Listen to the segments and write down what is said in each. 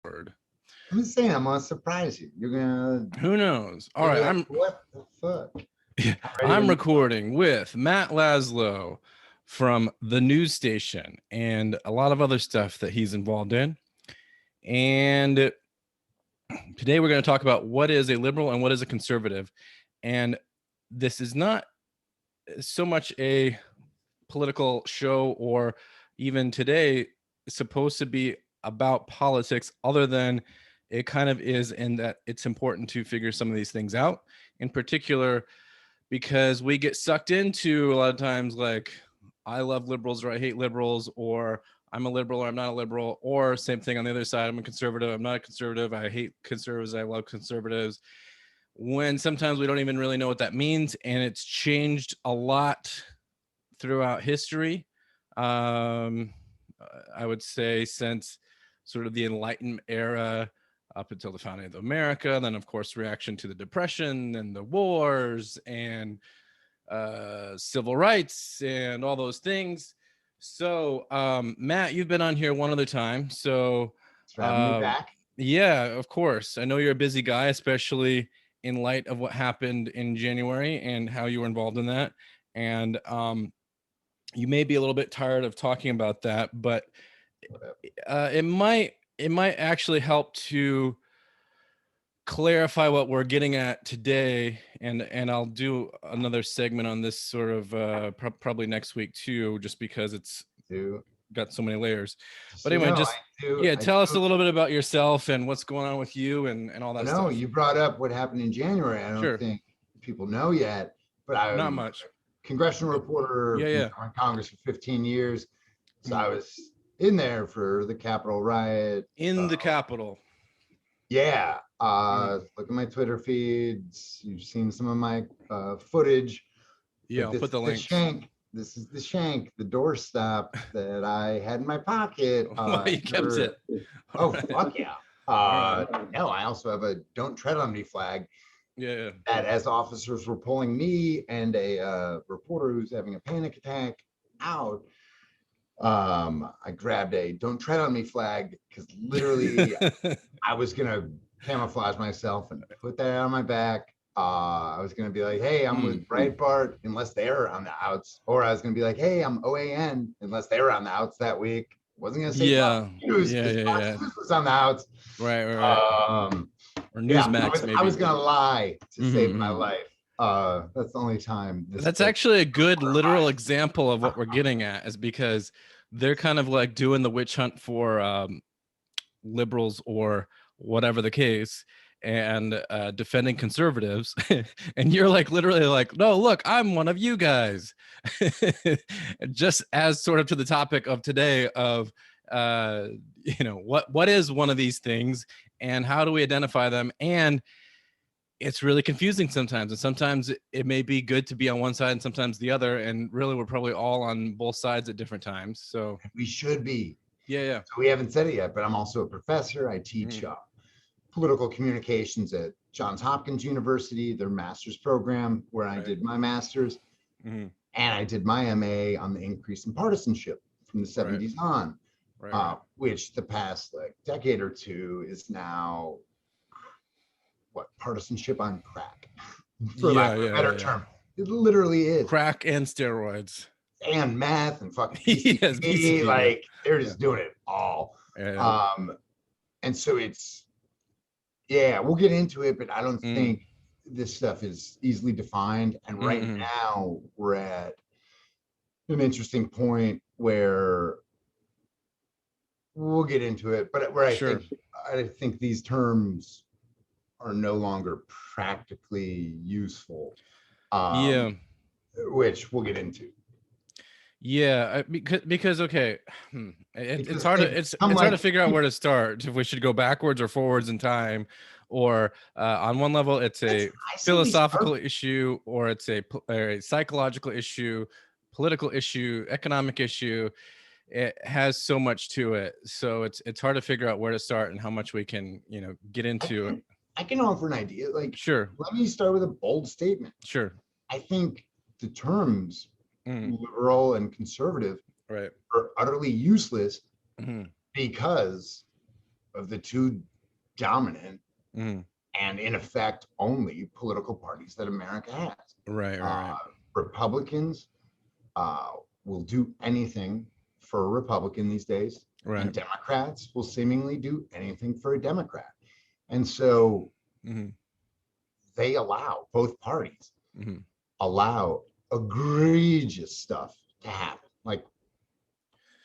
word. I'm just saying, I'm gonna surprise you. You're gonna. Who knows? All You're right, like, what the fuck? I'm recording with Matt Laslo from the news station and a lot of other stuff that he's involved in. And today we're going to talk about what is a liberal and what is a conservative. And this is not so much a political show or even today supposed to be about politics, other than it kind of is, in that it's important to figure some of these things out, in particular because we get sucked into a lot of times like, I love liberals or I hate liberals, or I'm a liberal or I'm not a liberal, or same thing on the other side, I'm a conservative, I'm not a conservative, I hate conservatives, I love conservatives, when sometimes we don't even really know what that means. And it's changed a lot throughout history. I would say since sort of the Enlightenment era up until the founding of America, and then of course reaction to the Depression and the wars and civil rights and all those things. So Matt, you've been on here one other time, so for having me back. Yeah, of course. I know you're a busy guy, especially in light of what happened in January and how you were involved in that. And you may be a little bit tired of talking about that, but it might actually help to clarify what we're getting at today. And I'll do another segment on this sort of probably next week too, just because it's got so many layers. But anyway, tell us a little bit about yourself and what's going on with you and all that stuff. No, you brought up what happened in January. I don't think people know yet, but not much. Congressional reporter on Congress for 15 years. So I was in there for the Capitol riot. In the Capitol. Yeah. Look at my Twitter feeds. You've seen some of my footage. Yeah, I'll put the link. This is the shank, the doorstop that I had in my pocket. You kept it. Fuck yeah. No, I also have a "Don't Tread on Me" flag. Yeah. That as officers were pulling me and a reporter who's having a panic attack out, I grabbed a "Don't Tread on Me" flag because literally I was gonna camouflage myself and put that on my back. I was gonna be like, "Hey, I'm with Breitbart," unless they're on the outs, or I was gonna be like, "Hey, I'm OAN," unless they were on the outs that week. Wasn't gonna say Fox News, Fox News was on the outs. Right. Or Newsmax, maybe. I was gonna lie to save my life. That's the only time. That's actually a good literal example of what we're getting at, is because they're kind of like doing the witch hunt for liberals or whatever the case, and defending conservatives. And you're like literally like, no, look, I'm one of you guys. Just as sort of to the topic of today of what is one of these things and how do we identify them? And it's really confusing sometimes, and sometimes it may be good to be on one side and sometimes the other, and really we're probably all on both sides at different times. So we should be. So we haven't said it yet, but I'm also a professor. I teach political communications at Johns Hopkins University, their master's program, where I did my master's, and I did my MA on the increase in partisanship from the 70s on, which the past decade or two is now partisanship on crack, for lack of a better term. It literally is crack and steroids and meth and fucking PCP. Like they're just doing it all. And so it's we'll get into it, but I don't think this stuff is easily defined. And right now we're at an interesting point where we'll get into it, but where I think these terms are no longer practically useful, which we'll get into. Because it's hard to figure out where to start, if we should go backwards or forwards in time, or on one level it's a philosophical issue, or it's a psychological issue, political issue, economic issue. It has so much to it, so it's hard to figure out where to start and how much we can get into. I can offer an idea. Sure. Let me start with a bold statement. Sure. I think the terms liberal and conservative are utterly useless because of the two dominant Mhm. and in effect only political parties that America has. Right, right, Republicans will do anything for a Republican these days, right. and Democrats will seemingly do anything for a Democrat. And so Mhm. they allow, both parties Mhm. allow egregious stuff to happen, like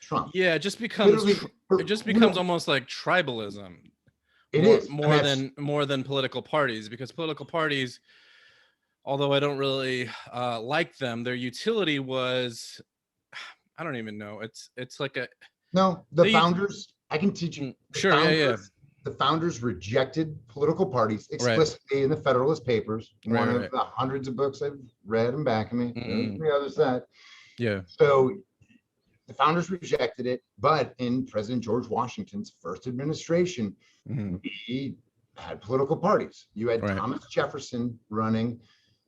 Trump. Yeah, it just becomes Literally, it just becomes real, almost like tribalism it is, and more that's than political parties, because political parties, although I don't really like them, their utility was, I don't even know. It's like a no, the they founders. I can teach you. sure, yeah, yeah, The founders rejected political parties right, explicitly in the Federalist Papers. right, One of right. the hundreds of books I've read and back of me. Mm-mm. The other side. Yeah. So the founders rejected it, but in President George Washington's first administration, Mhm. we had political parties. You had Right. Thomas Jefferson running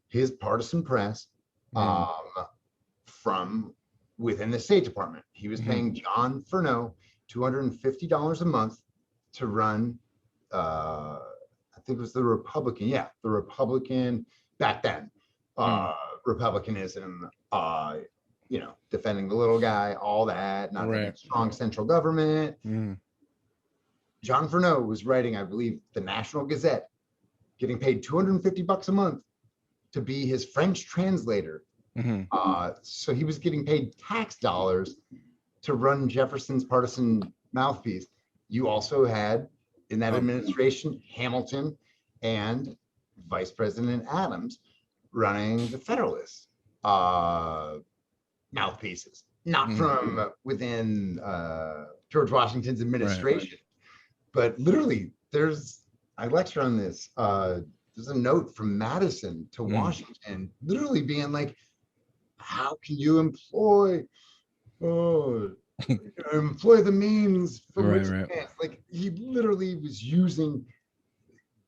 his partisan press Mhm. from within the State Department. He was Mhm. paying John Furneaux $250 a month to run, I think it was the Republican, the Republican back then, Mm. Republicanism, defending the little guy, all that, not having Right. a strong central government. Mhm. John Furneaux was writing, I believe, the National Gazette, getting paid $250 a month to be his French translator. Mhm. So he was getting paid tax dollars to run Jefferson's partisan mouthpiece. You also had in that administration Hamilton and Vice President Adams running the Federalist mouthpieces, not Mhm. from within George Washington's Right. administration, but literally I lecture on this. There's a note from Madison to Washington, literally being like, how can you employ the means from Right, which right. like he literally was using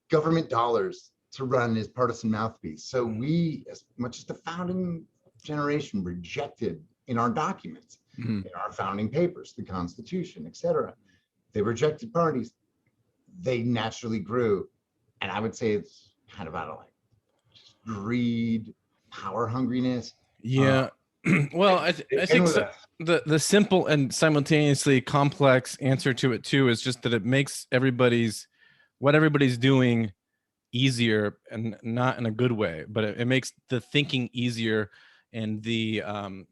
government dollars to run his partisan mouthpiece. So we, as much as the founding generation rejected in our documents, Mhm. in our founding papers, the Constitution, etc., they rejected parties. They naturally grew, and I would say it's kind of out of like just greed, power hungriness. Yeah. Well, I And think with so, us, the simple and simultaneously complex answer to it too is just that it makes what everybody's doing easier, and not in a good way, but it makes the thinking easier, and the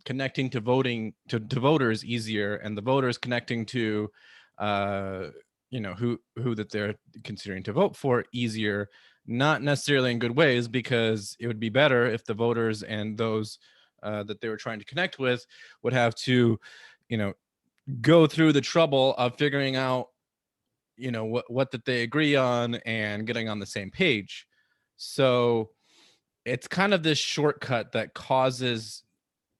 connecting to voters easier, and the voters connecting to uh who that they're considering to vote for easier, not necessarily in good ways, because it would be better if the voters and those that they were trying to connect with would have to you know go through the trouble of figuring out what that they agree on and getting on the same page. So it's kind of this shortcut that causes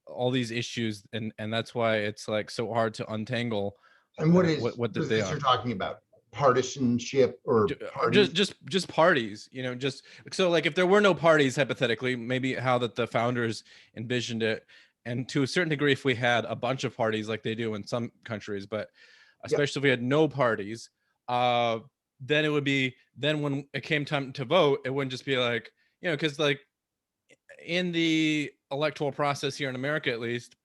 all these issues, and that's why it's like so hard to untangle and what what that is they this are. you're talking about? Partisanship or just parties? just parties, just so, like, if there were no parties, hypothetically, maybe how that the founders envisioned it, and to a certain degree, if we had a bunch of parties like they do in some countries, but Yep. especially if we had no parties, uh then it would be, then when it came time to vote, it wouldn't just be like, because, like, in the electoral process here in America, at least,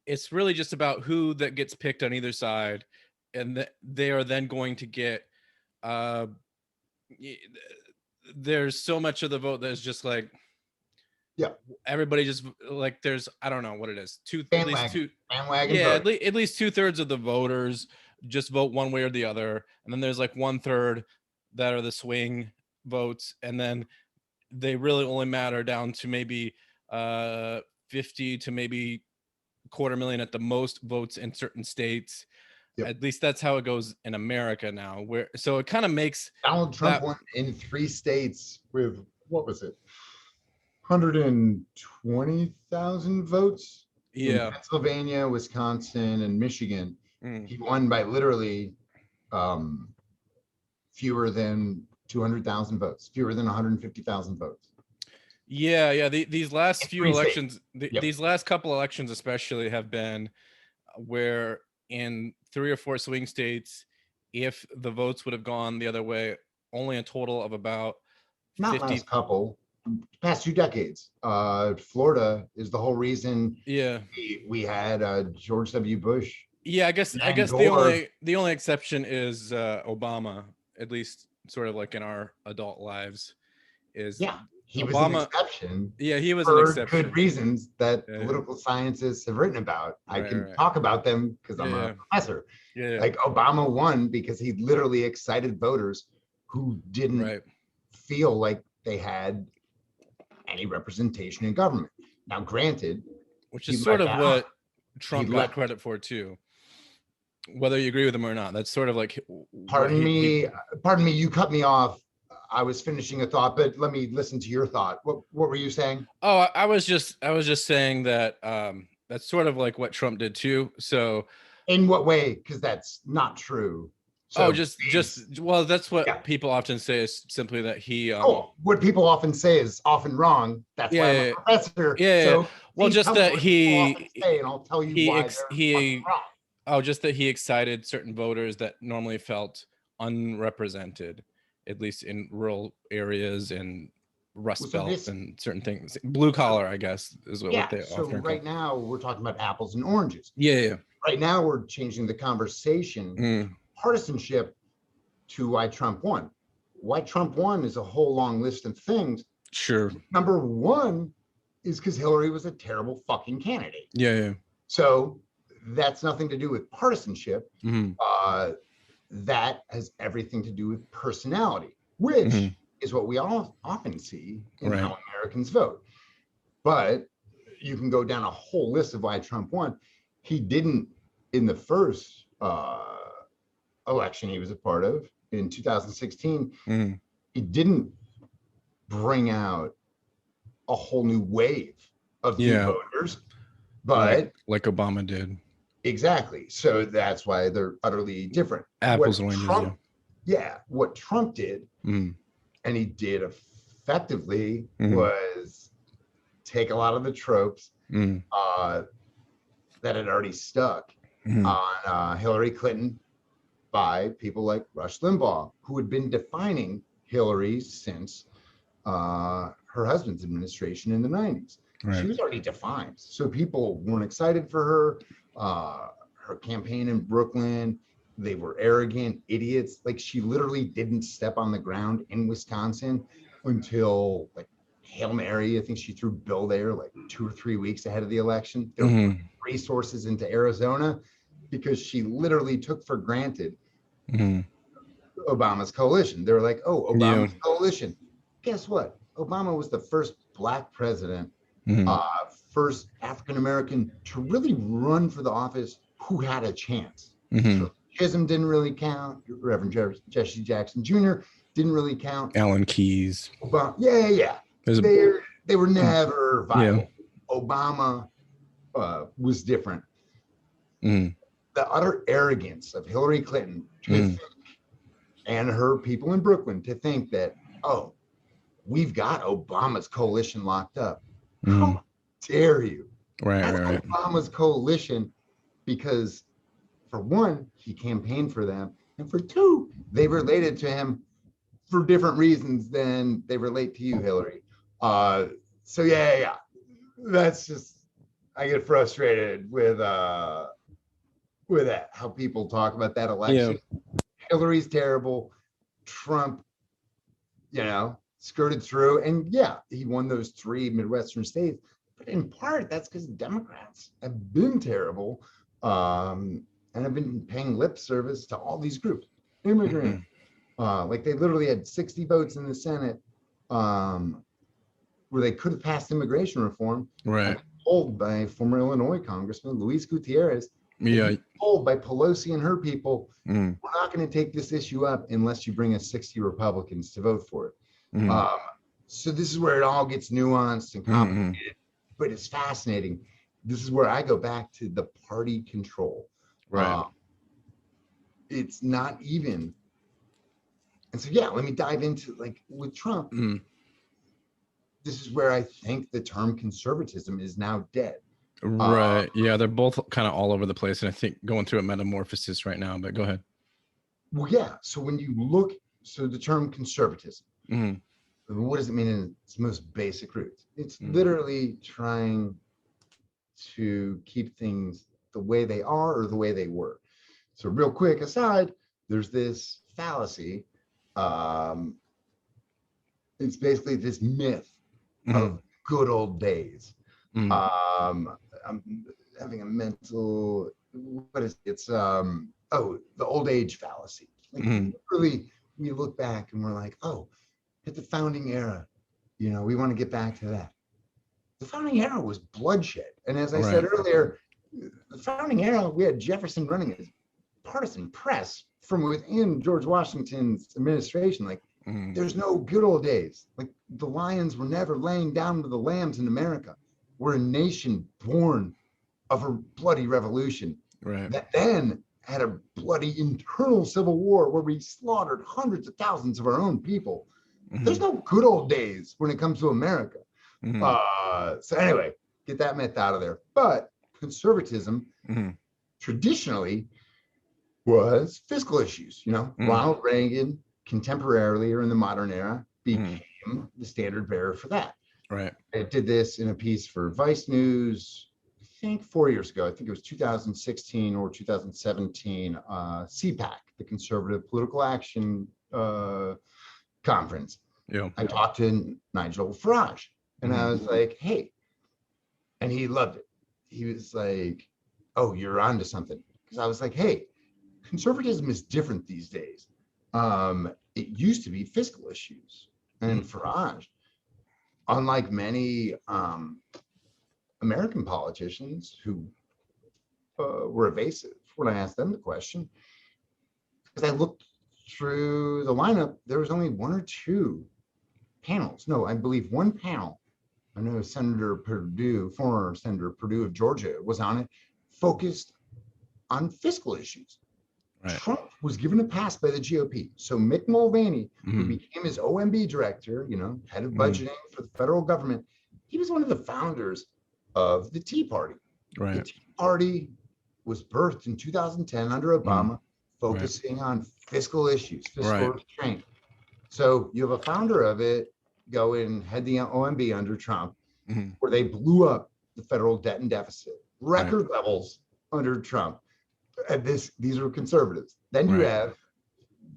it's really just about who that gets picked on either side, and that they are then going to get uh y- there's so much of the vote that's just like Yeah. everybody just, like, there's, I don't know what it is, at least Bandwagon. two, Bandwagon yeah, voting. at least 2/3 of the voters just vote one way or the other, and then there's like 1/3 that are the swing votes, and then they really only matter down to maybe uh 50 to maybe quarter million at the most votes in certain states. Yep. At least that's how it goes in America now, where so it kind of makes Donald Trump that, won in 3 states with, what was it? 120,000 votes in yeah. Pennsylvania, Wisconsin, and Michigan. Mm. He won by literally um, fewer than 200,000 votes, fewer than 150,000 votes. Yeah, these last In few 3 states. elections, Yep. these last couple elections especially, have been where in 3 or 4 swing states, if the votes would have gone the other way, only a total of about Not 50. last couple, past 2 decades. Florida is the whole reason Yeah. we had George W. Bush. Yeah, I guess And the only exception is Obama, at least sort of like in our adult lives, is Yeah, he was an Obama. exception Yeah, he was an for exception. good reasons that Yeah. political scientists have written about. I Right, can right. talk about them because I'm Yeah. a professor. Yeah. Like Obama won because he literally excited voters who didn't Right. feel like they had any representation in government. Now, granted, Which he is sort let of that what up. Trump He got let credit for too. Whether you agree with him or not, that's sort of like pardon me, you cut me off. I was finishing a thought, but let me listen to your thought. What were you saying? Oh, I was just saying that that's sort of like what Trump did too. So In what way? Because that's not true. oh, So just well, that's what yeah. people often say is simply that he Oh, what people often say is often wrong. That's why I'm a yeah, professor. yeah. So Well, please just tell me that what people often say, and I'll tell you why they're fucking he wrong. oh, just that he excited certain voters that normally felt unrepresented, at least in rural areas and Rust So Belt and certain things. Blue collar, I guess, is what yeah. they So often right call. now we're talking about apples and oranges. Yeah. Right now we're changing the conversation, partisanship, to why Trump won. Why Trump won is a whole long list of things. Sure. Number one is because Hillary was a terrible fucking candidate. Yeah. So that's nothing to do with partisanship. Mm-hmm. That has everything to do with personality, which is what we all often see in how Americans vote. But you can go down a whole list of why Trump won. He didn't in the first election he was a part of in 2016. He didn't bring out a whole new wave of new voters, but like Obama did. Exactly. So that's why they're utterly different. Apples and oranges. What Trump did, and he did effectively, was take a lot of the tropes that had already stuck on Hillary Clinton by people like Rush Limbaugh, who had been defining Hillary since her husband's administration in the 90s. She was already defined. So people weren't excited for her. Her campaign in Brooklyn, they were arrogant idiots. Like she literally didn't step on the ground in Wisconsin until like Hail Mary. I think she threw Bill there like 2 or 3 weeks ahead of the election. There were resources into Arizona because she literally took for granted Obama's coalition. They were like, oh, Obama's coalition. Guess what? Obama was the first Black president, first African-American to really run for the office who had a chance. So Chisholm didn't really count. Reverend Jesse Jackson Jr. didn't really count. Alan Keyes. Obama, yeah. They were never viable. Obama was different. The utter arrogance of Hillary Clinton to think, and her people in Brooklyn to think that, oh, we've got Obama's coalition locked up. How dare you? That's Obama's coalition because, for one, he campaigned for them, and for two, they related to him for different reasons than they relate to you, Hillary. So yeah. That's just, I get frustrated with that, how people talk about that election. Hillary's terrible. Trump, skirted through, and he won those 3 Midwestern states. But in part, that's because Democrats have been terrible, and have been paying lip service to all these groups. Immigrant, like they literally had 60 votes in the Senate, where they could have passed immigration reform. Told by former Illinois Congressman Luis Gutierrez. Told by Pelosi and her people, we're not going to take this issue up unless you bring us 60 Republicans to vote for it. So this is where it all gets nuanced and complicated, but it's fascinating. This is where I go back to the party control. It's not even. And so, let me dive into, like, with Trump. This is where I think the term conservatism is now dead. They're both kind of all over the place, and I think going through a metamorphosis right now, but go ahead. Well, yeah. So when you look, so the term conservatism, Mhm. what does it mean in its most basic roots? It's Mhm. literally trying to keep things the way they are or the way they were. So real quick aside, there's this fallacy. Um, it's basically this myth Mhm. of good old days. Mhm. I'm having a mental, what is it? It's the old age fallacy. Like Mhm. literally, we look back and we're like, oh, at the founding era, we want to get back to that. The founding era was bloodshed. And as I said Right. earlier, the founding era, we had Jefferson running his partisan press from within George Washington's administration. Like, Mhm. there's no good old days. Like, the lions were never laying down to the lambs in America. We're a nation born of a bloody revolution Right. that then had a bloody internal civil war where we slaughtered hundreds of thousands of our own people. There's Mhm. no good old days when it comes to America. Mhm. So anyway, get that myth out of there. But conservatism Mhm. traditionally was fiscal issues. Mhm. Ronald Reagan, contemporarily or in the modern era, Mhm. became the standard bearer for that. Right. I did this in a piece for Vice News, I think 4 years ago. I think it was 2016 or 2017, CPAC, the Conservative Political Action Conference. Yeah. I talked to Nigel Farage and I Mhm. was like, hey, and he loved it. He was like, oh, you're onto something. Because I was like, hey, conservatism is different these days. It used to be fiscal issues. And Mhm. Farage, unlike many American politicians who were evasive when I asked them the question, because I looked through the lineup, there was only one or two panels. No, I believe one panel. I know Senator Perdue, former Senator Perdue of Georgia, was on it, focused on fiscal issues. Right. Trump was given a pass by the GOP. So Mick Mulvaney, who Mhm. became his OMB director, head of Mhm. budgeting for the federal government, he was one of the founders of the Tea Party. The Right. Tea Party was birthed in 2010 under Mhm. Obama, Right. focusing on fiscal issues, fiscal Right. restraint. So you have a founder of it go and head the OMB under Trump, Mhm. where they blew up the federal debt and deficit, Right. record levels under Trump. And these are conservatives. Then you Right. have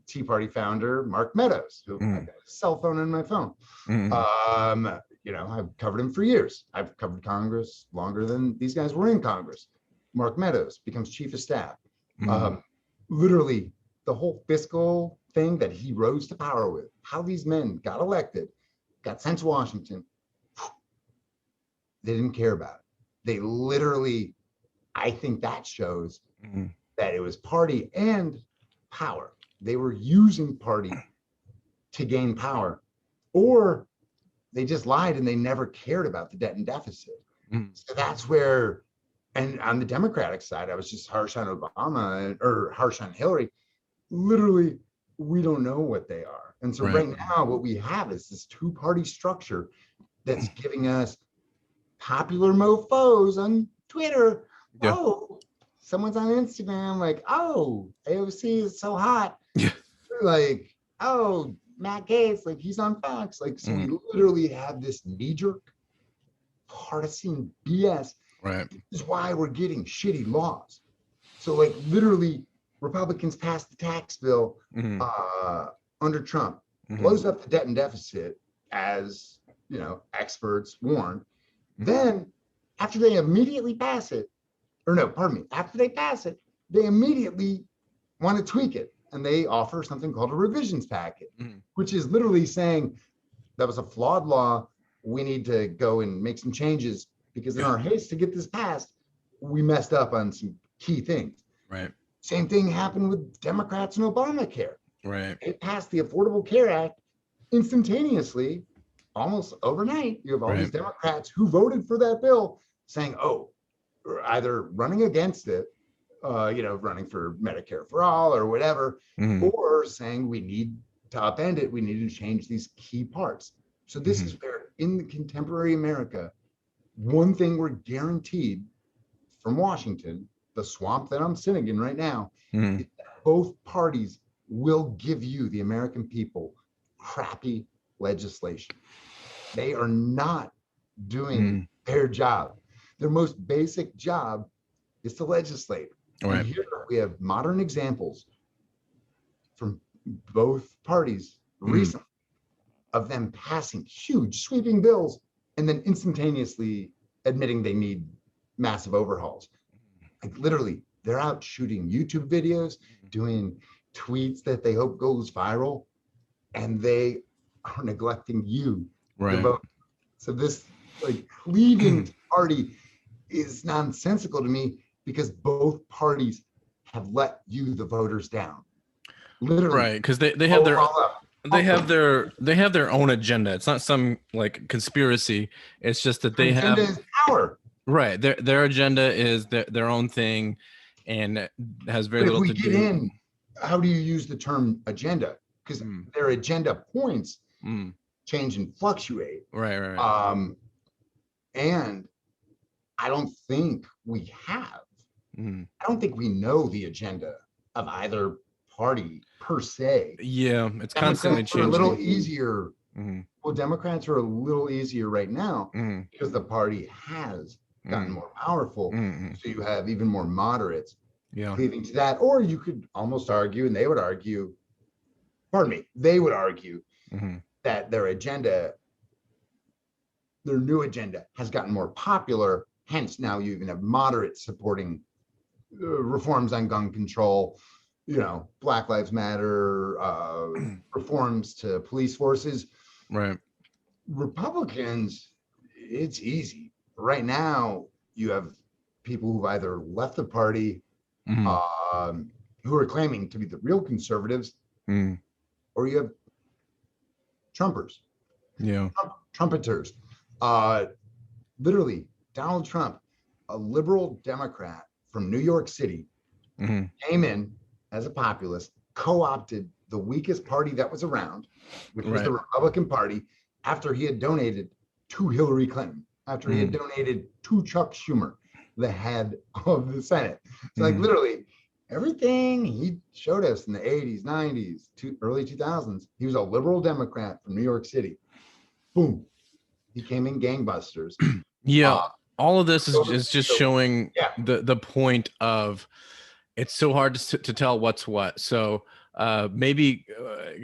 Tea Party founder Mark Meadows, who I've Mhm. got his cell phone in my phone. Mhm. I've covered him for years. I've covered Congress longer than these guys were in Congress. Mark Meadows becomes chief of staff. Mhm. Um, Literally, the whole fiscal thing that he rose to power with, how these men got elected, got sent to Washington, they didn't care about it. They literally, I think that shows Mhm. that it was party and power. They were using party to gain power, or they just lied and they never cared about the debt and deficit. Mhm. So that's where, and on the Democratic side, I was just harsh on Obama or harsh on Hillary. Literally, we don't know what they are. And so Right. right now, what we have is this two-party structure that's giving us popular mofos on Twitter. Yeah. Oh, someone's on Instagram, like, oh, AOC is so hot. Yeah. Like, oh, Matt Gaetz, like he's on Fox. Like, so we Mhm. literally have this knee-jerk partisan BS. Right. This is why we're getting shitty laws. So, like, literally, Republicans passed the tax bill Mhm. under Trump, Mhm. blows up the debt and deficit, as experts warned. Mhm. Then, after they immediately pass it, or no, pardon me, after they pass it, they immediately want to tweak it. And they offer something called a revisions packet, Mhm. which is literally saying that was a flawed law. We need to go and make some changes because in Yeah. our haste to get this passed, we messed up on some key things. Right. Same thing happened with Democrats and Obamacare. Right. They passed the Affordable Care Act instantaneously, almost overnight. You have all these Right. Democrats who voted for that bill saying, oh, or either running against it, running for Medicare for all or whatever, Mhm. or saying we need to upend it, we need to change these key parts. So this Mhm. is where in the contemporary America, one thing we're guaranteed from Washington, the swamp that I'm sitting in right now, Mhm. is that both parties will give you, the American people, crappy legislation. They are not doing their job. Their most basic job is to legislate. Right. And here we have modern examples from both parties recently of them passing huge sweeping bills and then instantaneously admitting they need massive overhauls. Like literally, they're out shooting YouTube videos, doing tweets that they hope goes viral, and they are neglecting you, the vote. So this like cleaving party is nonsensical to me because both parties have let you, the voters, down. Literally, Right, because they have their up. they have their own agenda. It's not some like conspiracy. It's just that they agenda have is power. right. Their agenda is their own thing, and has very But if little we to get do. in, how do you use the term agenda? Because their agenda points change and fluctuate. Right. And I don't think we have. I don't think we know the agenda of either party per se. Yeah, it's constantly Democrats are a changing. little easier. Well, Democrats are a little easier right now because the party has gotten more powerful. So you have even more moderates cleaving to that. Or you could almost argue, and they would argue, they would argue that their new agenda has gotten more popular. Hence, now you even have moderates supporting reforms on gun control, Black Lives Matter, reforms to police forces. Right. Republicans, it's easy. Right now, you have people who've either left the party, who are claiming to be the real conservatives, or you have Trumpers, trumpeters. Literally, Donald Trump, a liberal Democrat from New York City, came in as a populist, co-opted the weakest party that was around, which was the Republican Party, after he had donated to Hillary Clinton, after he had donated to Chuck Schumer, the head of the Senate. So like literally everything he showed us in the 80s, 90s, early 2000s, he was a liberal Democrat from New York City. Boom. He came in gangbusters. All of this is just showing the point of it's so hard to tell what's what. So maybe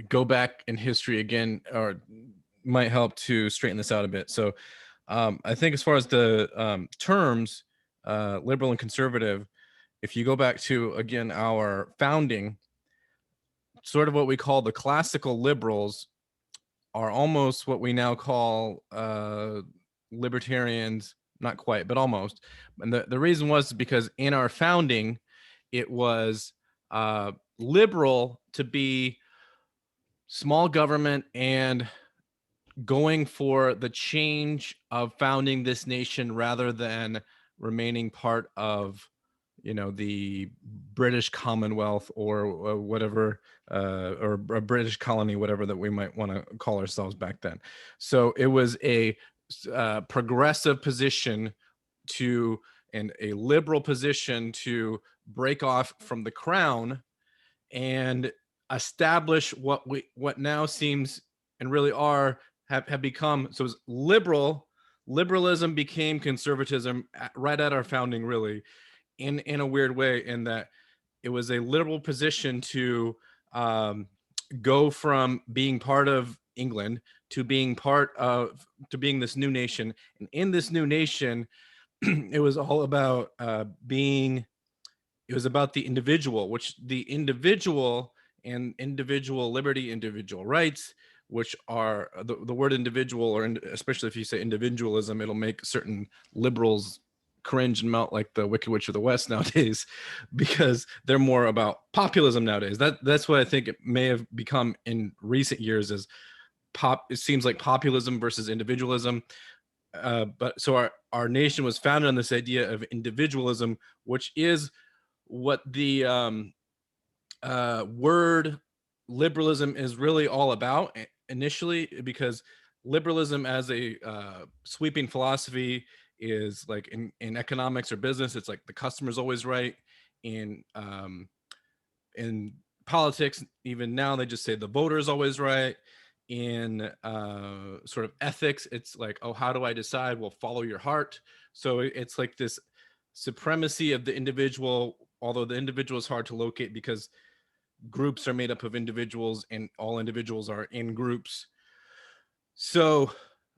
go back in history again, or might help to straighten this out a bit. So I think as far as the terms, liberal and conservative, if you go back to, again, our founding, sort of what we call the classical liberals are almost what we now call libertarians, not quite, but almost. And the reason was because in our founding, it was liberal to be small government and going for the change of founding this nation rather than remaining part of the British Commonwealth or whatever, or a British colony, whatever that we might want to call ourselves back then. So it was a progressive position and a liberal position to break off from the crown and establish what now seems and really have become. So it was liberalism became conservatism right at our founding, really, in a weird way, in that it was a liberal position to go from being part of England to being this new nation. And in this new nation, it was all about it was about the individual, which the individual and individual liberty, individual rights, which are the word individual, or especially if you say individualism, it'll make certain liberals cringe and melt like the Wicked Witch of the West nowadays, because they're more about populism nowadays. That's what I think it may have become in recent years, is it seems like populism versus individualism. But so our nation was founded on this idea of individualism, which is what the word liberalism is really all about initially, because liberalism as a sweeping philosophy is like in economics or business, it's like the customer's always right. In politics, even now, they just say the voter is always right. In sort of ethics, it's like, oh, how do I decide? Well, follow your heart. So it's like this supremacy of the individual, although the individual is hard to locate because groups are made up of individuals and all individuals are in groups. So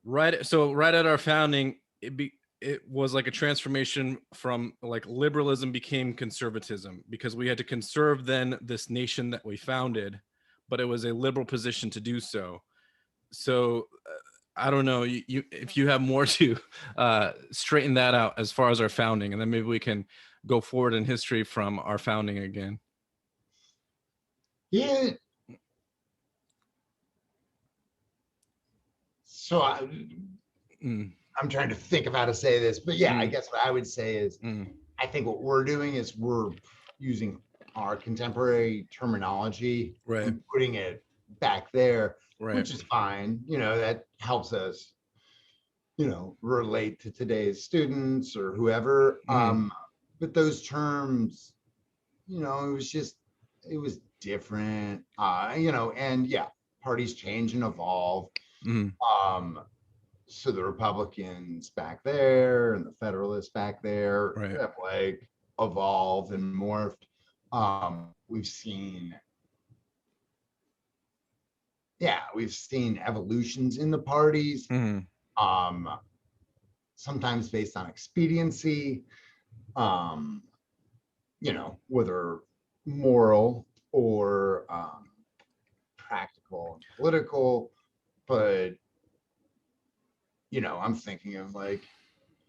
right at our founding, it was like a transformation from like liberalism became conservatism, because we had to conserve then this nation that we founded, but it was a liberal position to do so. So I don't know, you if you have more to straighten that out as far as our founding, and then maybe we can go forward in history from our founding again. Yeah. So I'm trying to think of how to say this, but yeah, I guess what I would say is I think what we're doing is we're using our contemporary terminology, Right, and putting it back there, right. which is fine. That helps us, relate to today's students or whoever. But those terms, it was different, and yeah, parties change and evolve. So the Republicans back there and the Federalists back there Right. have like evolved and morphed. We've seen evolutions in the parties, sometimes based on expediency, whether moral or practical and political. But I'm thinking of like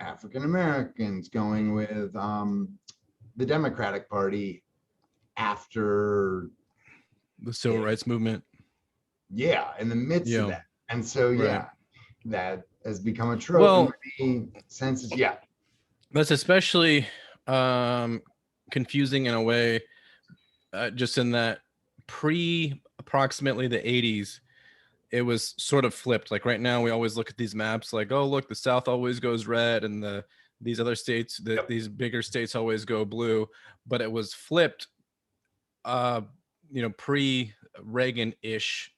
African Americans going with the Democratic Party after The civil rights movement. in the midst of that. And so Right. that has become a trope Well, in many senses. That's especially confusing in a way, just in that approximately the 80s, it was sort of flipped. Like right now, we always look at these maps like, oh, look, the South always goes red, and these other states, these bigger states always go blue. But it was flipped, pre-Reagan-ish.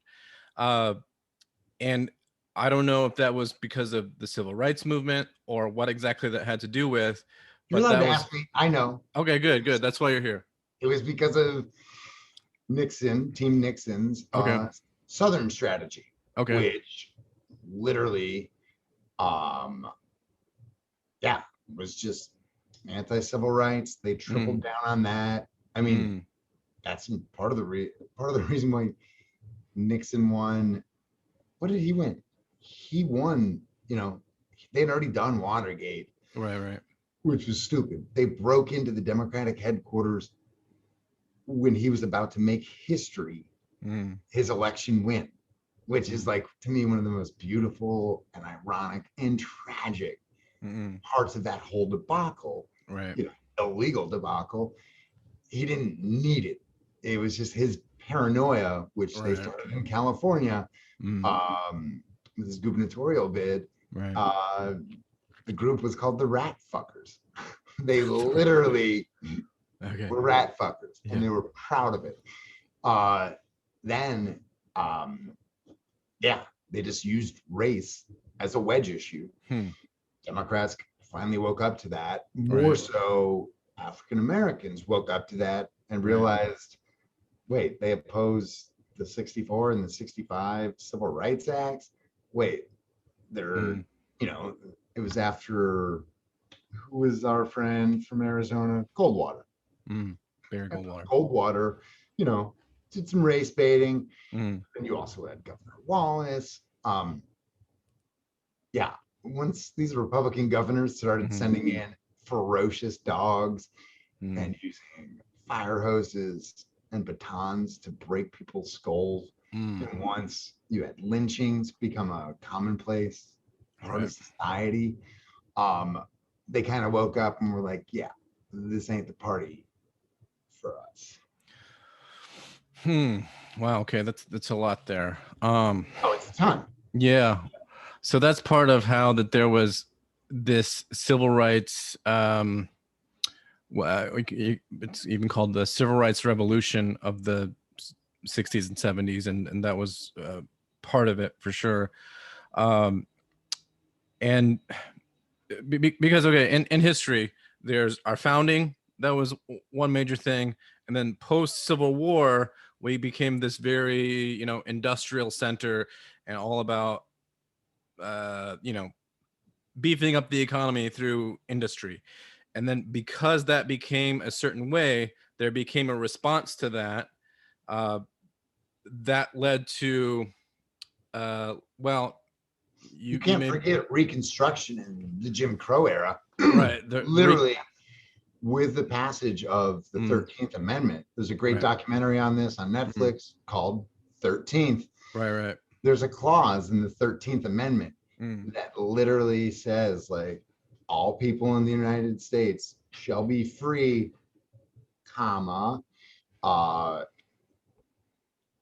And I don't know if that was because of the civil rights movement or what exactly that had to do with. You're allowed to ask me. I know. Okay, good. That's why you're here. It was because of Team Nixon's Southern strategy, which literally, was just anti-civil rights. They tripled down on that. I mean, that's part of the reason why Nixon won. What did he win? He won. They'd already done Watergate, right, which was stupid. They broke into the Democratic headquarters when he was about to make history, his election win, which is like, to me, one of the most beautiful and ironic and tragic parts of that whole debacle, right? Illegal debacle. He didn't need it. It was just his paranoia, which they started in California, with his gubernatorial bid. Right. The group was called the Rat Fuckers. They literally were rat fuckers, and they were proud of it. Then, they just used race as a wedge issue. Democrats finally woke up to that. More so, African Americans woke up to that and realized, wait, they oppose the 64 and the 65 Civil Rights Acts. Wait, they're, it was after, who was our friend from Arizona? Goldwater. Barry Goldwater. Goldwater, did some race baiting. And you also had Governor Wallace. Once these Republican governors started sending in ferocious dogs and using fire hoses and batons to break people's skulls, and once you had lynchings become a commonplace part of society, they kind of woke up and were like, this ain't the party for us. Wow. Okay, that's a lot there. It's a ton. Yeah. So that's part of how that there was this civil rights. It's even called the Civil Rights Revolution of the 60s and 70s, and that was part of it for sure. And because okay, in history, there's our founding, that was one major thing, and then post Civil War, we became this very industrial center and all about beefing up the economy through industry. And then because that became a certain way, there became a response to that. That led to, well, you can't forget Reconstruction and the Jim Crow era. Right. Literally, with the passage of the 13th Amendment, there's a great documentary on this on Netflix called 13th. Right. There's a clause in the 13th Amendment that literally says, like, all people in the United States shall be free, comma.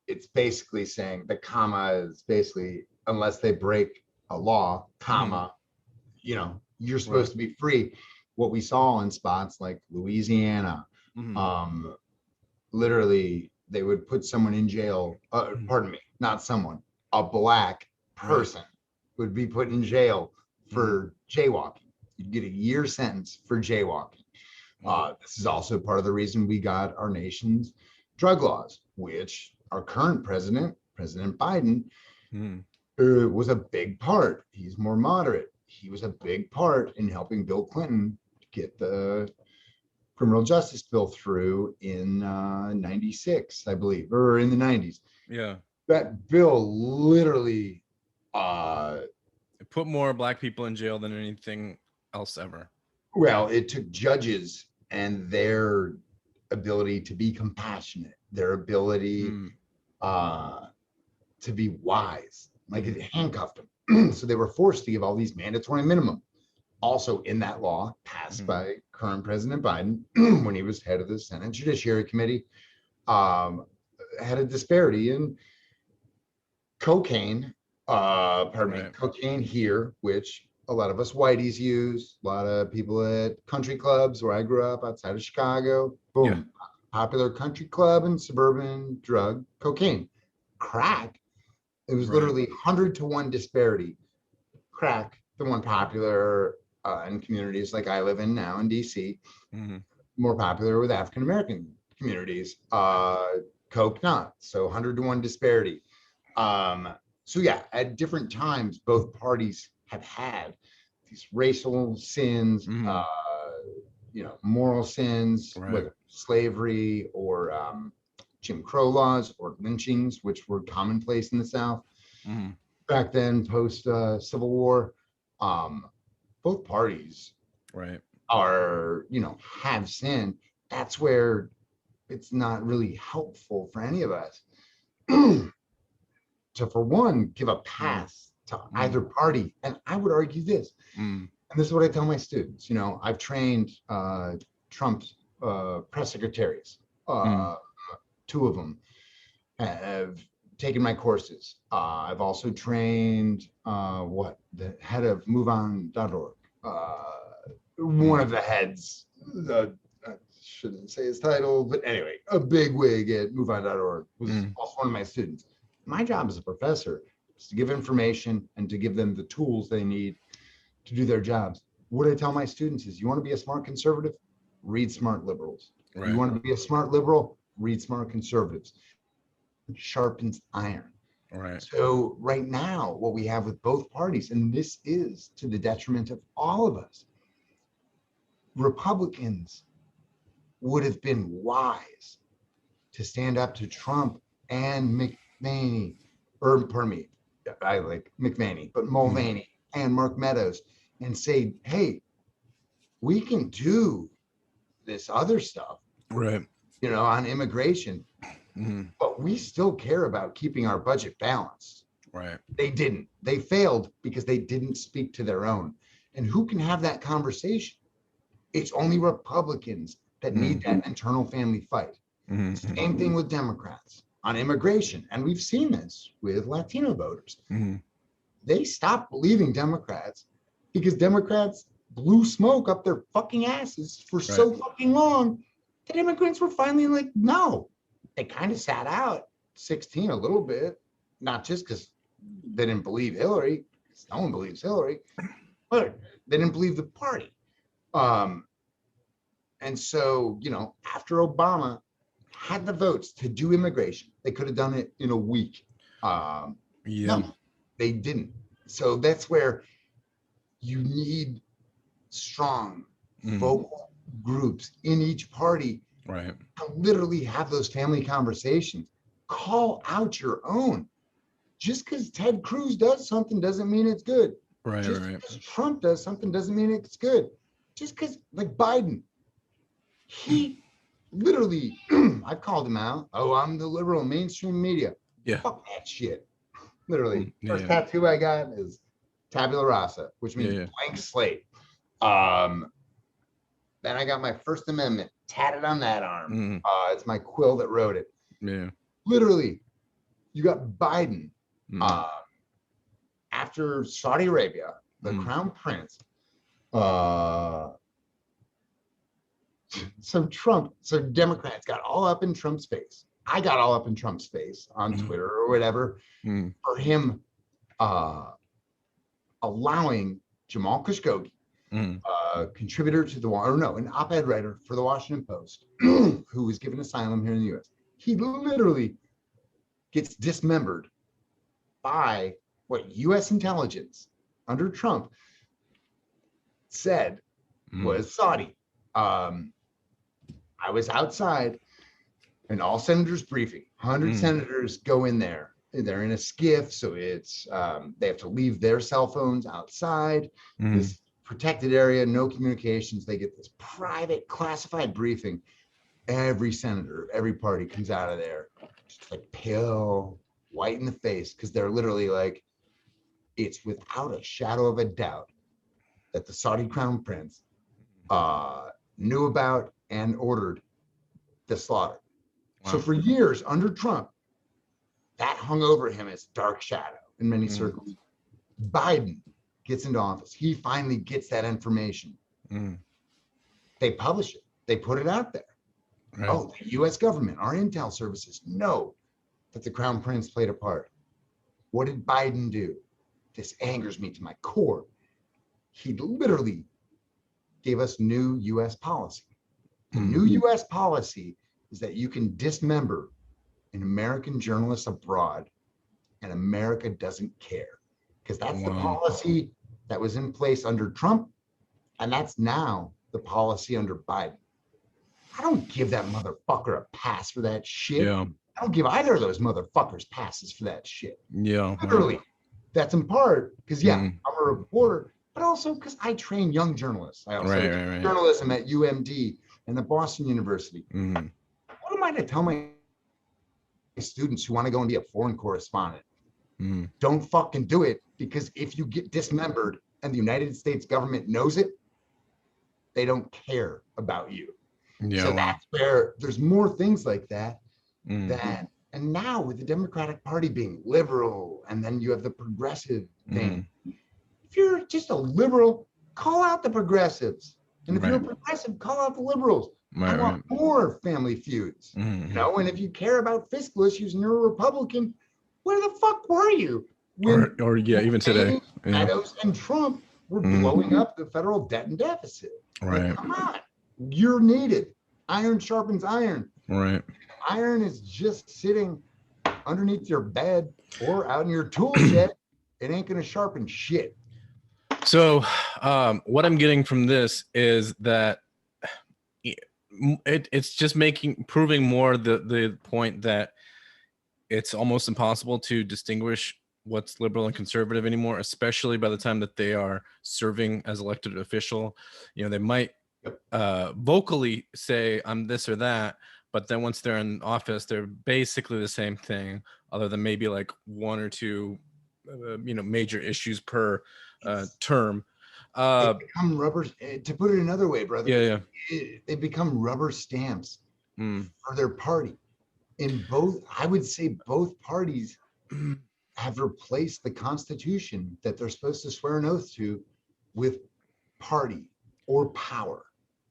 It's basically saying the comma is basically unless they break a law, comma, you're supposed to be free. What we saw in spots like Louisiana, literally they would put someone in jail. Pardon me, not someone, a black person would be put in jail for jaywalking. You'd get a year sentence for jaywalking. This is also part of the reason we got our nation's drug laws, which our current president, President Biden, was a big part. He's more moderate. He was a big part in helping Bill Clinton get the criminal justice bill through in 96, I believe, or in the 90s. Yeah. That bill literally it put more black people in jail than anything else ever. Well, it took judges and their ability to be compassionate, their ability to be wise, like it handcuffed them. So they were forced to give all these mandatory minimum. Also in that law passed by current President Biden when he was head of the Senate Judiciary Committee, had a disparity in cocaine, cocaine here, which a lot of us whiteys use, a lot of people at country clubs where I grew up outside of Chicago, boom, popular country club and suburban drug, cocaine. Crack, it was literally 100-to-1 disparity. Crack, the one popular in communities like I live in now in DC, more popular with African-American communities, coke not, so 100-to-1 disparity. So yeah, at different times, both parties have had these racial sins, moral sins, whether slavery or Jim Crow laws or lynchings, which were commonplace in the South. Back then, post Civil War, both parties are, have sinned. That's where it's not really helpful for any of us to, for one, give a pass to either party. And I would argue this, and this is what I tell my students. I've trained Trump's press secretaries, 2 of them have taken my courses. I've also trained the head of MoveOn.org, one of the heads, I shouldn't say his title, but anyway, a big wig at MoveOn.org was also one of my students. My job as a professor is to give information and to give them the tools they need to do their jobs. What I tell my students is, you want to be a smart conservative? Read smart liberals. You want to be a smart liberal? Read smart conservatives. Sharpens iron. So right now, what we have with both parties, and this is to the detriment of all of us, Republicans would have been wise to stand up to Trump and McVaney, or pardon me, I like McVaney, but Mulvaney and Mark Meadows, and say, hey, we can do this other stuff, on immigration, but we still care about keeping our budget balanced. They didn't. They failed because they didn't speak to their own. And who can have that conversation? It's only Republicans that need that internal family fight. Same thing with Democrats on immigration. And we've seen this with Latino voters. They stopped believing Democrats because Democrats blew smoke up their fucking asses for so fucking long that immigrants were finally like, no. They kind of sat out 16 a little bit, not just because they didn't believe Hillary, because no one believes Hillary, but they didn't believe the party. And so, after Obama had the votes to do immigration, they could have done it in a week. No, they didn't. So that's where you need strong vocal groups in each party, right, to literally have those family conversations. Call out your own. Just because Ted Cruz does something doesn't mean it's good. right, Just right. because Trump does something doesn't mean it's good. Just because, like Biden, he literally, I called him out. Oh, I'm the liberal mainstream media. Yeah. Fuck that shit. Literally, first Yeah. tattoo I got is tabula rasa, which means blank slate. Then I got my First Amendment tatted on that arm. It's my quill that wrote it. Yeah. Literally, you got Biden. After Saudi Arabia, the crown prince. So Democrats got all up in Trump's face. I got all up in Trump's face on Twitter or whatever for him allowing Jamal Khashoggi, contributor to an op-ed writer for the Washington Post, who was given asylum here in the U.S. He literally gets dismembered by what U.S. intelligence under Trump said was Saudi. I was outside, and all senators briefing. 100 senators go in there. They're in a skiff, so it's they have to leave their cell phones outside. This protected area, no communications. They get this private, classified briefing. Every senator, every party comes out of there just like pale, white in the face, because they're literally like, it's without a shadow of a doubt that the Saudi crown prince knew about and ordered the slaughter. Wow. So for years under Trump, that hung over him as dark shadow in many circles. Biden gets into office. He finally gets that information. They publish it. They put it out there. Right. Oh, the U.S. government, our intel services know that the crown prince played a part. What did Biden do? This angers me to my core. He literally gave us new U.S. policy. The new U.S. policy is that you can dismember an American journalist abroad, and America doesn't care, because that's the policy that was in place under Trump, and that's now the policy under Biden. I don't give that motherfucker a pass for that shit. I don't give either of those motherfuckers passes for that shit. Literally. That's in part because I'm a reporter, but also because I train young journalists. I also do journalism at UMD and at Boston University. What am I to tell my students who want to go and be a foreign correspondent? Don't fucking do it, because if you get dismembered and the United States government knows it, they don't care about you. So that's where there's more things like that. And now with the Democratic Party being liberal, and then you have the progressive thing. If you're just a liberal, call out the progressives. And if you're a progressive, call out the liberals. I want more family feuds. And if you care about fiscal issues and you're a Republican, where the fuck were you? Even today. Meadows and Trump were blowing up the federal debt and deficit. Like, come on. You're needed. Iron sharpens iron. Iron is just sitting underneath your bed or out in your tool shed. It ain't going to sharpen shit. So what I'm getting from this is that it's just proving more the point that it's almost impossible to distinguish what's liberal and conservative anymore, especially by the time that they are serving as elected official. They might vocally say I'm this or that, but then once they're in office, they're basically the same thing, other than maybe like one or two major issues per term. They become rubber, to put it another way, brother. They become rubber stamps for their party. I would say both parties have replaced the Constitution that they're supposed to swear an oath to with party or power.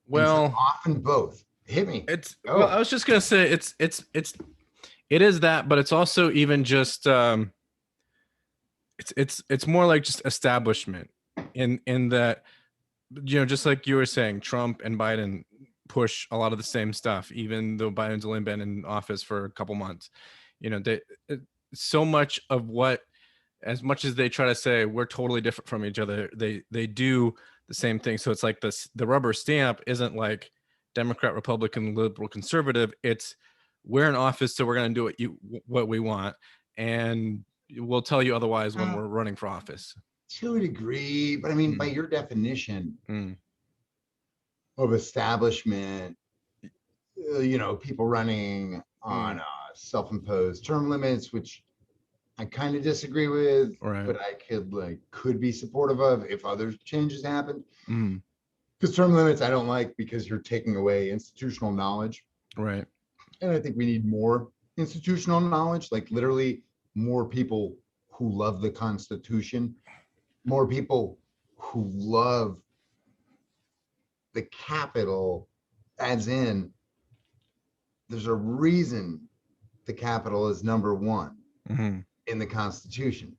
Well, often both. Hit me. I was just gonna say it's It is that, but it's also even just it's more like just establishment in that, you know, just like you were saying, Trump and Biden push a lot of the same stuff, even though Biden's only been in office for a couple months. You know, so much of what, as much as they try to say we're totally different from each other, they do the same thing. So it's like the rubber stamp isn't like Democrat, Republican, liberal, conservative. It's we're in office, so we're going to do what we want, and we'll tell you otherwise when we're running for office. To a degree, but I mean, by your definition Mm. of establishment, you know, people running on self-imposed term limits, which I kind of disagree with, Right. but I could be supportive of if other changes happen. Mm. Because term limits I don't like because you're taking away institutional knowledge. Right. And I think we need more institutional knowledge, like literally more people who love the Constitution, more people who love the Capitol, as in there's a reason the Capitol is number one in the Constitution.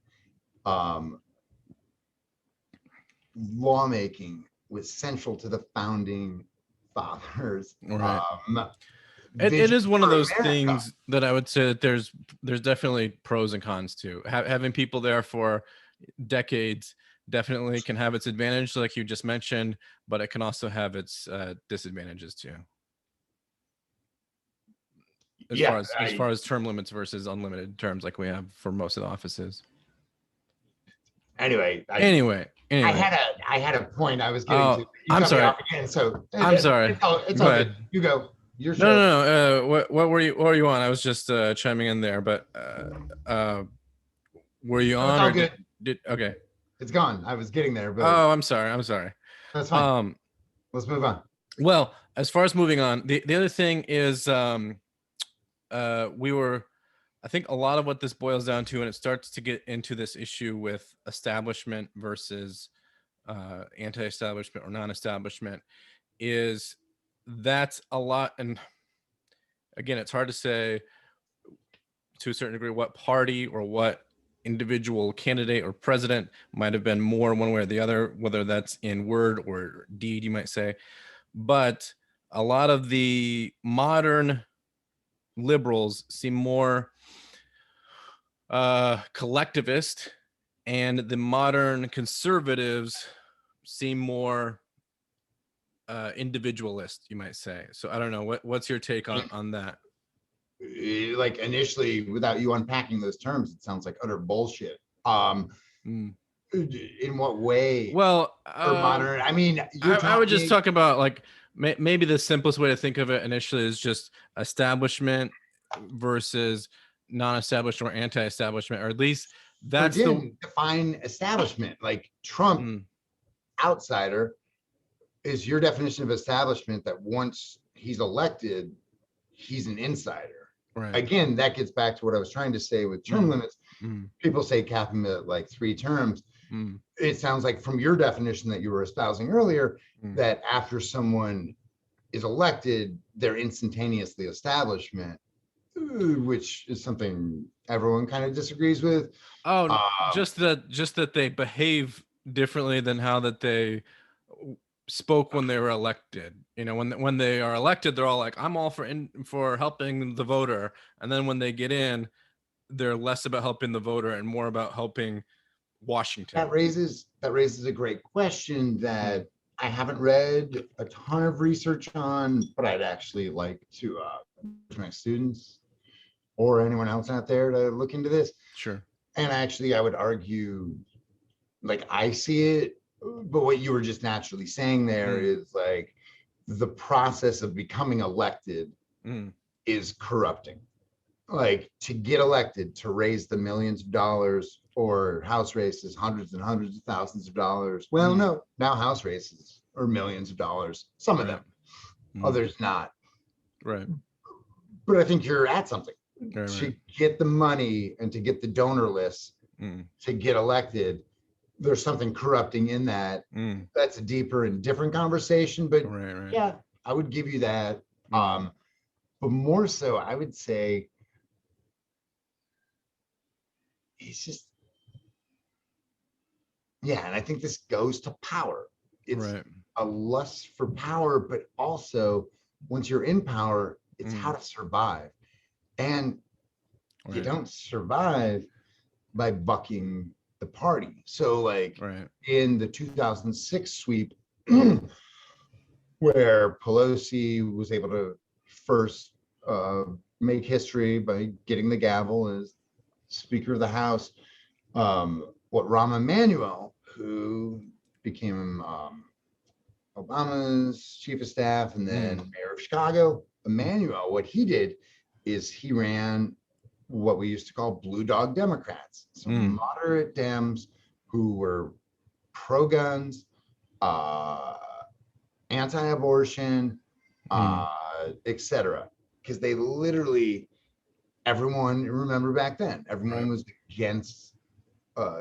Lawmaking was central to the founding fathers. Right. It is one of those America. things that I would say that there's definitely pros and cons to having people there for decades. Definitely can have its advantage, like you just mentioned, but it can also have its disadvantages too. As far as term limits versus unlimited terms, like we have for most of the offices. Anyway, I had a point I was getting to. I'm sorry. Again, so I'm sorry. It's all good. You go. Your show. No. What were you on? I was just chiming in there, but were you on? It's all good. Okay. It's gone. I was getting there, but I'm sorry. That's fine. Let's move on. Well, as far as moving on, the other thing is I think a lot of what this boils down to, and it starts to get into this issue with establishment versus anti-establishment or non-establishment, is that's a lot. And again, it's hard to say to a certain degree what party or what individual candidate or president might have been more one way or the other, whether that's in word or deed, you might say. But a lot of the modern liberals seem more collectivist, and the modern conservatives seem more individualist, you might say. So I don't know, what's your take on that? Like initially, without you unpacking those terms, it sounds like utter bullshit. In what way? Well, modern, I mean, I would just talk about like maybe the simplest way to think of it initially is just establishment versus non-established or anti-establishment, or at least that's define establishment. Like Trump, outsider, is your definition of establishment, that once he's elected, he's an insider. Right. Again, that gets back to what I was trying to say with term limits. People say cap them at like 3 terms. It sounds like from your definition that you were espousing earlier, that after someone is elected, they're instantaneously establishment, which is something everyone kind of disagrees with. Just that they behave differently than how that they spoke when they were elected. You know, when they are elected, they're all like, I'm all for helping the voter, and then when they get in, they're less about helping the voter and more about helping Washington. That raises a great question that I haven't read a ton of research on, but I'd actually like to my students or anyone else out there to look into this. Sure. And actually, I would argue, like I see it, but what you were just naturally saying there is like the process of becoming elected is corrupting. Like to get elected, to raise the millions of dollars, or house races, hundreds and hundreds of thousands of dollars. Well, no, now house races are millions of dollars, some of them, others not. Right. But I think you're at something. Right. To get the money and to get the donor list to get elected, there's something corrupting in that. That's a deeper and different conversation, but yeah, I would give you that. But more so, I would say he's just, yeah. And I think this goes to power. It's Right. a lust for power, but also once you're in power, it's how to survive. And you Right. don't survive by bucking the party. So, like Right. in the 2006 sweep, where Pelosi was able to first uh, make history by getting the gavel as Speaker of the House, what Rahm Emanuel, who became Obama's chief of staff and then mayor of Chicago, Emanuel, what he did is he ran what we used to call blue dog Democrats, so moderate Dems who were pro guns, uh, anti abortion, etc. Because they literally, everyone, remember back then, everyone was against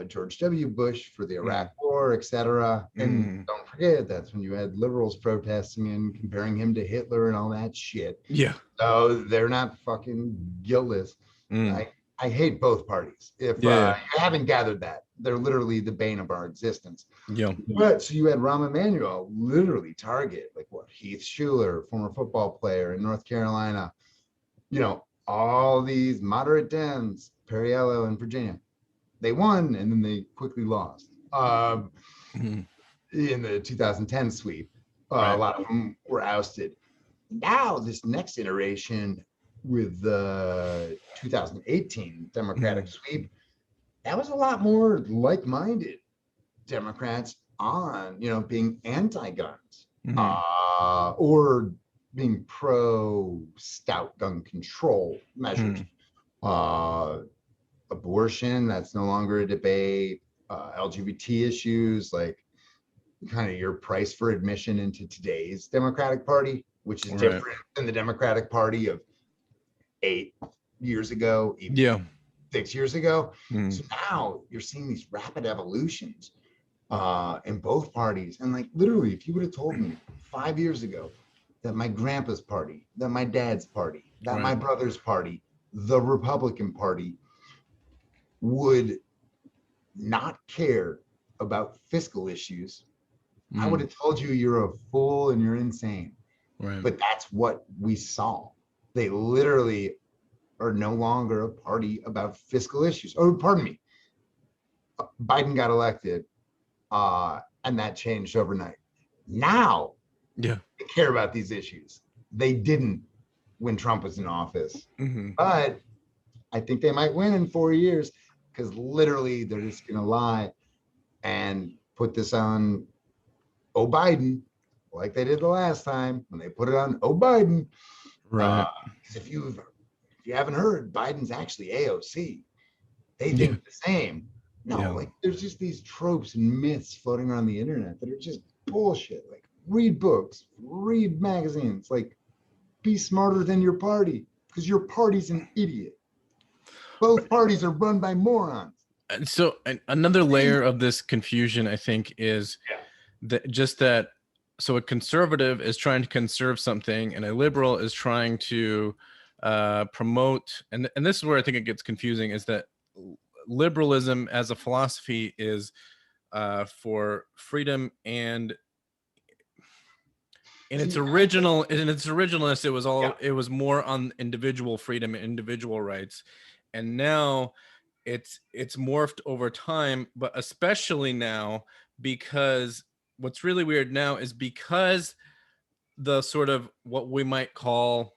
George W. Bush for the Iraq War, etc. And don't forget, that's when you had liberals protesting and comparing him to Hitler and all that shit. Yeah. So they're not fucking guiltless. I hate both parties. If you haven't gathered that, they're literally the bane of our existence. Yeah. But so you had Rahm Emanuel literally target like what Heath Schuler, former football player in North Carolina, all these moderate Dems, Perriello in Virginia. They won and then they quickly lost. In the 2010 sweep, a lot of them were ousted. Now this next iteration with the 2018 Democratic sweep, that was a lot more like-minded Democrats on, being anti-guns or being pro-stout gun control measures. Abortion, that's no longer a debate. LGBT issues, like kind of your price for admission into today's Democratic Party, which is different than the Democratic Party of 8 years ago, even 6 years ago. So now you're seeing these rapid evolutions in both parties. And like literally, if you would have told me 5 years ago that my grandpa's party, that my dad's party, that my brother's party, the Republican Party would not care about fiscal issues, I would have told you you're a fool and you're insane. But that's what we saw. They literally are no longer a party about fiscal issues. Oh, pardon me. Biden got elected and that changed overnight. Now they care about these issues. They didn't when Trump was in office. But I think they might win in 4 years because literally they're just going to lie and put this on Biden like they did the last time when they put it on Biden. Because if you haven't heard, Biden's actually AOC. They think the same. No, like there's just these tropes and myths floating around the internet that are just bullshit. Like read books, read magazines, like be smarter than your party because your party's an idiot. Both parties are run by morons. And so another layer of this confusion, I think, is that so a conservative is trying to conserve something and a liberal is trying to promote, and this is where I think it gets confusing, is that liberalism as a philosophy is for freedom, and in its originalness, it was more on individual freedom and individual rights, and now it's morphed over time, but especially now, because what's really weird now is because the sort of what we might call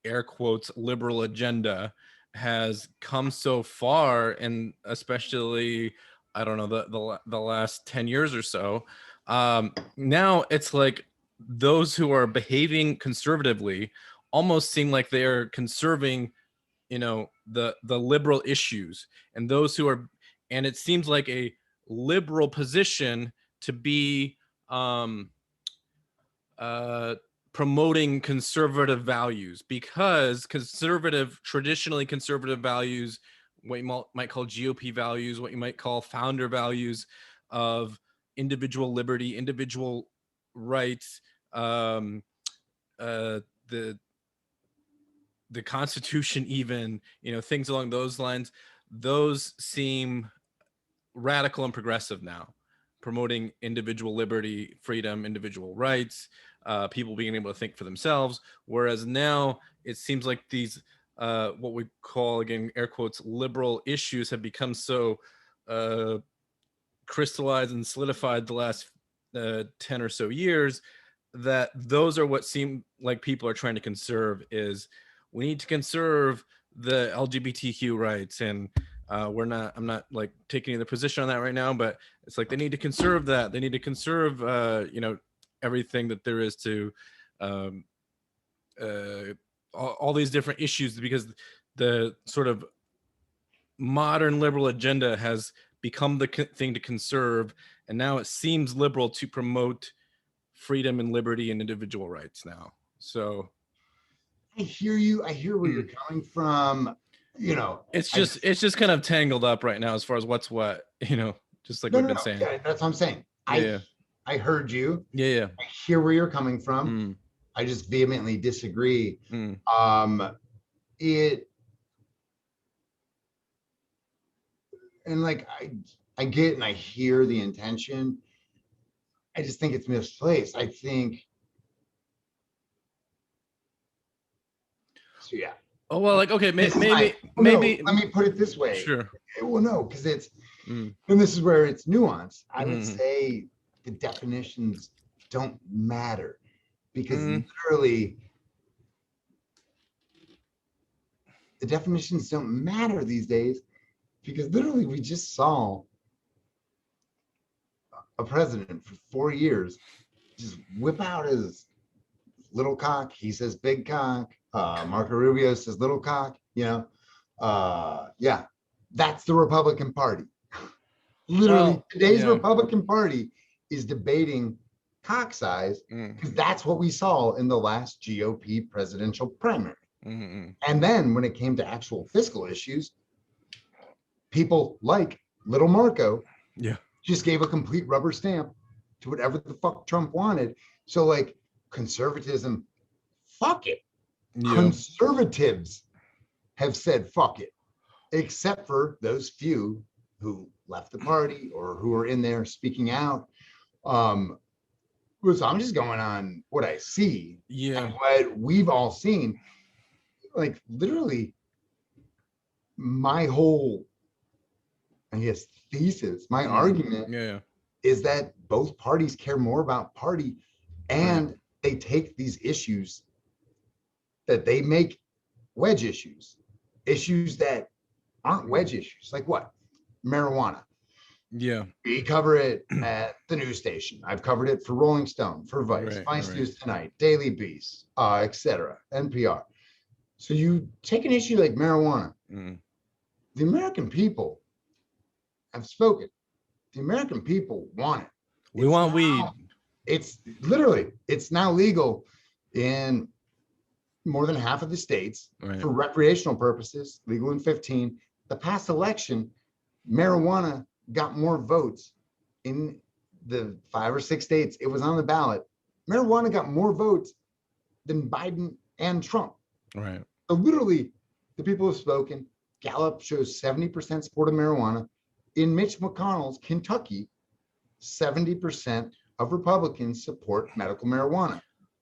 air quotes liberal agenda has come so far, and especially I don't know the last 10 years or so, now it's like those who are behaving conservatively almost seem like they are conserving the liberal issues, and those who are, and it seems like a liberal position to be promoting conservative values, because traditionally conservative values, what you might call GOP values, what you might call founder values of individual liberty, individual rights, the Constitution, even, things along those lines, those seem radical and progressive now, promoting individual liberty, freedom, individual rights, people being able to think for themselves. Whereas now it seems like these, what we call, again, air quotes, liberal issues have become so crystallized and solidified the last 10 or so years, that those are what seem like people are trying to conserve. Is we need to conserve the LGBTQ rights, and I'm not like taking the position on that right now, but it's like they need to conserve that. They need to conserve, everything that there is to um, all these different issues, because the sort of modern liberal agenda has become the thing to conserve, and now it seems liberal to promote freedom and liberty and individual rights now. So I hear you. I hear where you're coming from. it's just kind of tangled up right now as far as what's what, just like we've been saying. Yeah, that's what I'm saying. Yeah. I heard you. Yeah. I hear where you're coming from. I just vehemently disagree. It and like I get and I hear the intention. I just think it's misplaced. I think so. Yeah. Oh well, like okay, maybe. Let me put it this way. Sure. Well, no, because it's and this is where it's nuanced. I would say the definitions don't matter, because literally the definitions don't matter these days, because literally we just saw a president for 4 years just whip out his little cock. He says big cock. Marco Rubio says little cock. Yeah, that's the Republican Party. Literally, today's Republican Party is debating cock size, because that's what we saw in the last GOP presidential primary. And then when it came to actual fiscal issues, people like little Marco just gave a complete rubber stamp to whatever the fuck Trump wanted. So like conservatism, fuck it. Conservatives have said fuck it, except for those few who left the party or who are in there speaking out. So I'm just going on what I see, and what we've all seen. Like literally, my whole, I guess, thesis, my argument is that both parties care more about party, and they take these issues that they make wedge issues that aren't wedge issues. Like what? Marijuana. Yeah. We cover it at the news station. I've covered it for Rolling Stone, for Vice, Vice News Tonight, Daily Beast, etc., NPR. So you take an issue like marijuana. The American people have spoken. The American people want it. We want weed. It's literally, it's now legal in more than half of the states for recreational purposes, legal in 15. The past election, marijuana got more votes in the 5 or 6 states it was on the ballot. Marijuana got more votes than Biden and Trump. Right. So literally, the people have spoken. Gallup shows 70% support of marijuana. In Mitch McConnell's Kentucky, 70% of Republicans support medical marijuana.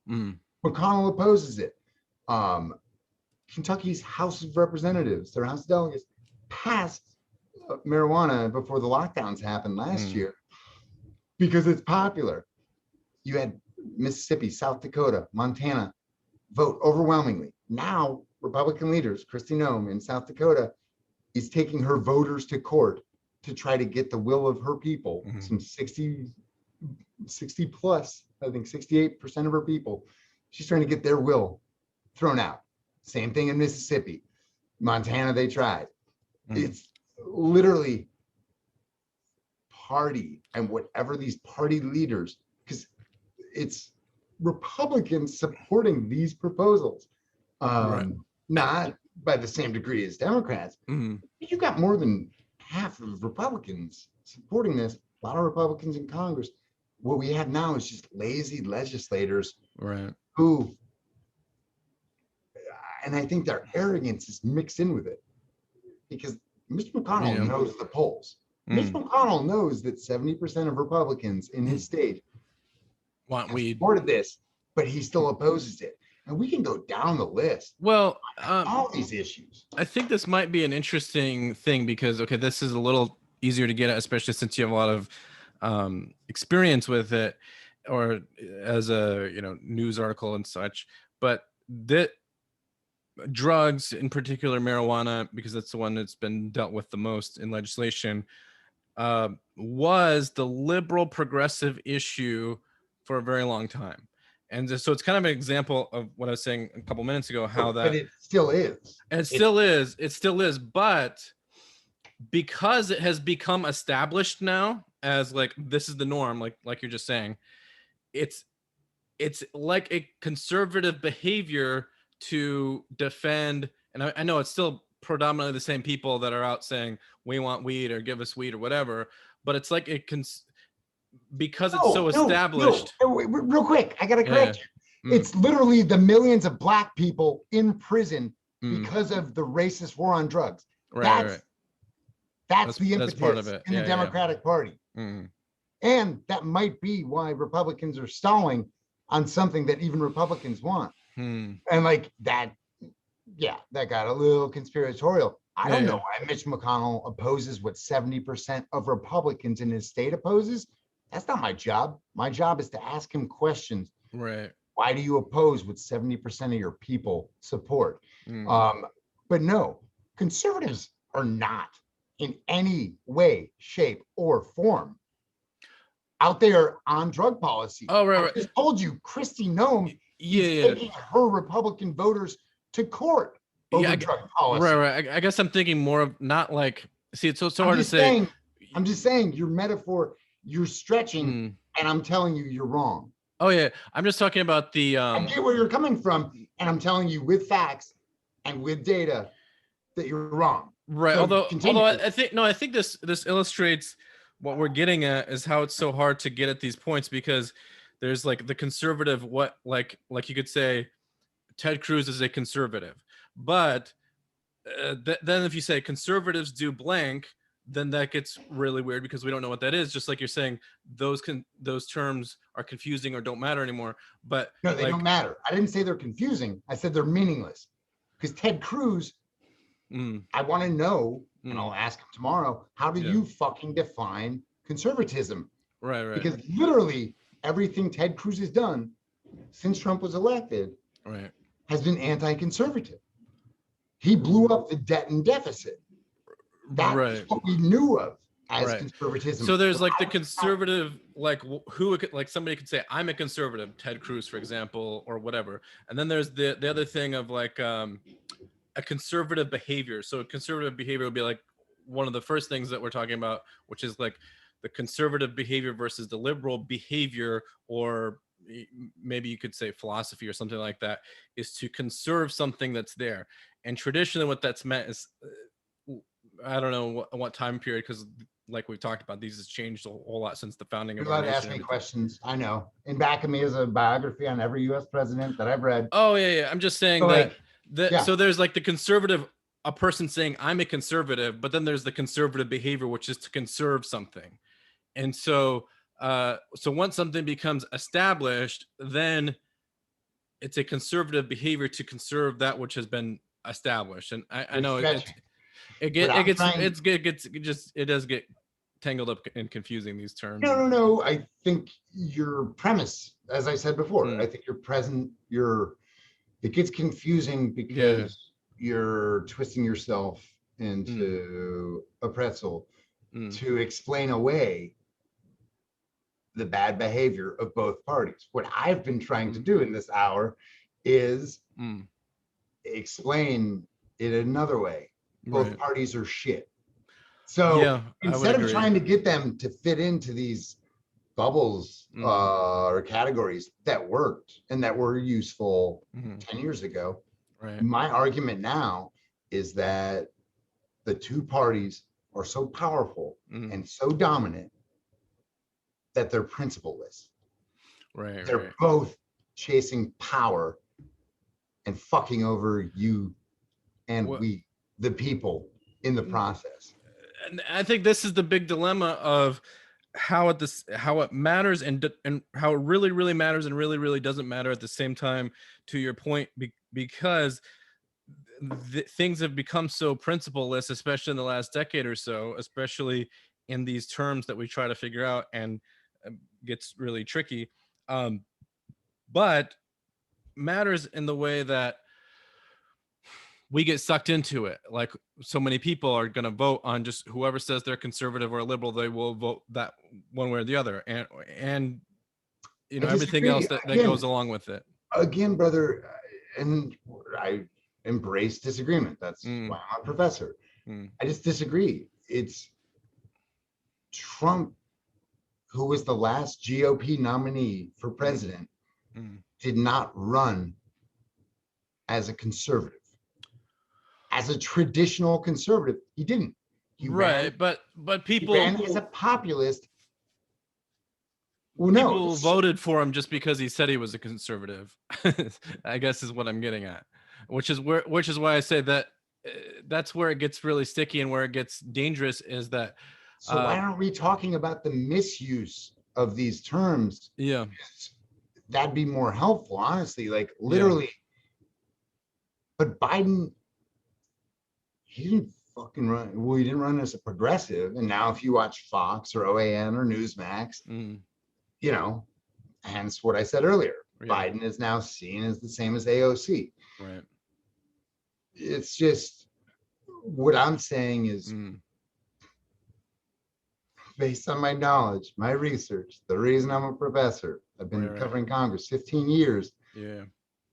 McConnell opposes it. Kentucky's House of Representatives, their House of Delegates, passed marijuana before the lockdowns happened last year because it's popular. You had Mississippi, South Dakota, Montana vote overwhelmingly. Now, Republican leaders, Kristi Noem in South Dakota, is taking her voters to court to try to get the will of her people, some 60 plus, I think 68% of her people. She's trying to get their will thrown out. Same thing in Mississippi. Montana, they tried. It's literally party and whatever these party leaders, because it's Republicans supporting these proposals, not by the same degree as Democrats. You got more than half of Republicans supporting this, a lot of Republicans in Congress. What we have now is just lazy legislators who, and I think their arrogance is mixed in with it, because Mitch McConnell knows the polls. Mitch McConnell knows that 70% of Republicans in his state want weed. supported this, but he still opposes it. And we can go down the list. Well, all these issues. I think this might be an interesting thing because, okay, this is a little easier to get at, especially since you have a lot of experience with it, or as a news article and such. But that drugs, in particular marijuana, because that's the one that's been dealt with the most in legislation, was the liberal progressive issue for a very long time. And so it's kind of an example of what I was saying a couple minutes ago, how that, but it still is. And it still is, but because it has become established now as like, this is the norm, like you're just saying, it's like a conservative behavior to defend. And I know it's still predominantly the same people that are out saying, we want weed or give us weed or whatever, but it's like because it's so established. Real quick, I gotta correct you. It's literally the millions of black people in prison because of the racist war on drugs. That's the impetus part of it in the Democratic Party. And that might be why Republicans are stalling on something that even Republicans want. And like that, that got a little conspiratorial. I don't know why Mitch McConnell opposes what 70% of Republicans in his state opposes. That's not my job. My job is to ask him questions. Right. Why do you oppose what 70% of your people support? But no, conservatives are not in any way, shape, or form out there on drug policy. Oh, right. I just told you, Kristi Noem is taking her Republican voters to court over drug policy. Right. I guess I'm thinking more of not like, see, it's so hard to say. I'm just saying your metaphor, you're stretching, and I'm telling you, you're wrong. Oh yeah, I'm just talking about the. I get where you're coming from, and I'm telling you with facts and with data that you're wrong. Right. So although I think this illustrates what we're getting at is how it's so hard to get at these points, because there's like the conservative, like you could say Ted Cruz is a conservative, but then if you say conservatives do blank, then that gets really weird because we don't know what that is. Just like you're saying, those terms are confusing or don't matter anymore. But no, they don't matter. I didn't say they're confusing. I said they're meaningless. Because Ted Cruz, I want to know, and I'll ask him tomorrow, how do you fucking define conservatism? Right. Because literally everything Ted Cruz has done since Trump was elected has been anti-conservative. He blew up the debt and deficit. That's what we knew of as conservatism. So there's like the conservative, like who like somebody could say, I'm a conservative, Ted Cruz, for example, or whatever. And then there's the other thing of like a conservative behavior. So conservative behavior would be like one of the first things that we're talking about, which is like the conservative behavior versus the liberal behavior, or maybe you could say philosophy or something like that, is to conserve something that's there. And traditionally what that's meant is, I don't know what time period, because like we've talked about, these has changed a whole lot since the founding of our nation. You're allowed to ask me questions. I know. In back of me is a biography on every U.S. president that I've read. Oh, yeah. I'm just saying so there's like the conservative, a person saying I'm a conservative, but then there's the conservative behavior, which is to conserve something. And so once something becomes established, then it's a conservative behavior to conserve that which has been established. And I know it does get tangled up and confusing, these terms. No. I think your premise, as I said before, I think it gets confusing because you're twisting yourself into a pretzel to explain away the bad behavior of both parties. What I've been trying to do in this hour is explain it another way. Both parties are shit. So instead of trying to get them to fit into these bubbles or categories that worked and that were useful 10 years ago, my argument now is that the two parties are so powerful and so dominant that they're principleless. They're both chasing power and fucking over you and we, the people. in the process. And I think this is the big dilemma of how it matters and how it really matters and really doesn't matter at the same time, to your point, because things have become so principleless, especially in the last decade or so, especially in these terms that we try to figure out, and gets really tricky. But matters in the way that we get sucked into it. Like, so many people are going to vote on just whoever says they're conservative or liberal. They will vote that one way or the other, and I everything disagree. else that goes along with it. Again, brother, and I embrace disagreement. That's why I'm a professor. I just disagree. It's Trump, who was the last GOP nominee for president, did not run as a conservative. As a traditional conservative, he didn't. He right, ran, but people he ran as a populist. Well, people voted for him just because he said he was a conservative. I guess is what I'm getting at, which is why I say that that's where it gets really sticky and where it gets dangerous, is that. So why aren't we talking about the misuse of these terms? Yeah, that'd be more helpful, honestly. Like literally. Yeah. But Biden, he didn't fucking run. Well, he didn't run as a progressive. And now, if you watch Fox or OAN or Newsmax, you know, hence what I said earlier. Yeah. Biden is now seen as the same as AOC. Right. It's just what I'm saying is, based on my knowledge, my research, the reason I'm a professor, I've been covering Congress 15 years. Yeah.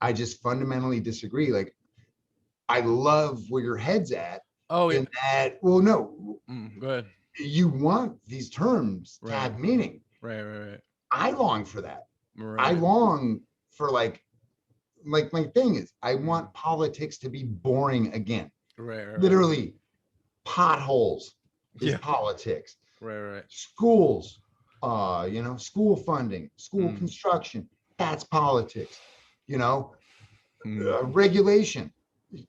I just fundamentally disagree. Like, I love where your head's at. Oh, yeah. In that, well, no. Go ahead. You want these terms to have meaning. Right. I long for that. Right. I long for like my thing is, I want politics to be boring again. Right. Literally, potholes is politics. Right. Schools, school funding, school construction, that's politics. Regulation.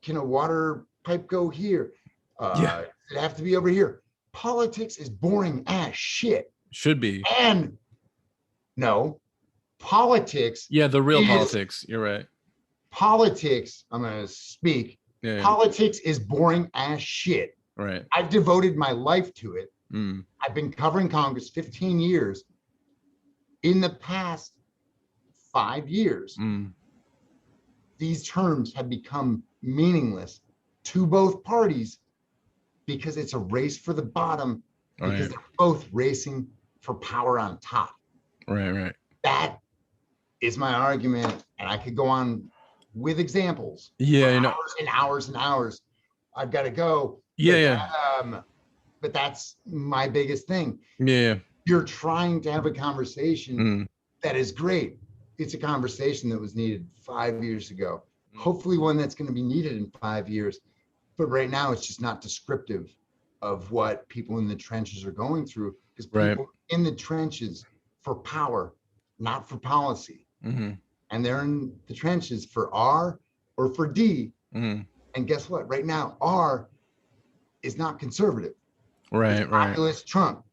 Can a water pipe go here? It have to be over here. Politics is boring as shit. Should be. And no, politics. Yeah, the real politics. You're right. Politics, I'm going to speak. Yeah. Politics is boring as shit. Right. I've devoted my life to it. I've been covering Congress 15 years. In the past 5 years, these terms have become meaningless to both parties because it's a race for the bottom, because they're both racing for power on top. Right. That is my argument, and I could go on with examples. Yeah, hours and hours and hours. I've got to go. But that's my biggest thing. Yeah. You're trying to have a conversation that is great. It's a conversation that was needed 5 years ago. Hopefully one that's going to be needed in 5 years. But right now it's just not descriptive of what people in the trenches are going through, because people in the trenches for power, not for policy. And they're in the trenches for R or for D. And guess what? Right now, R is not conservative. It's populist Trump.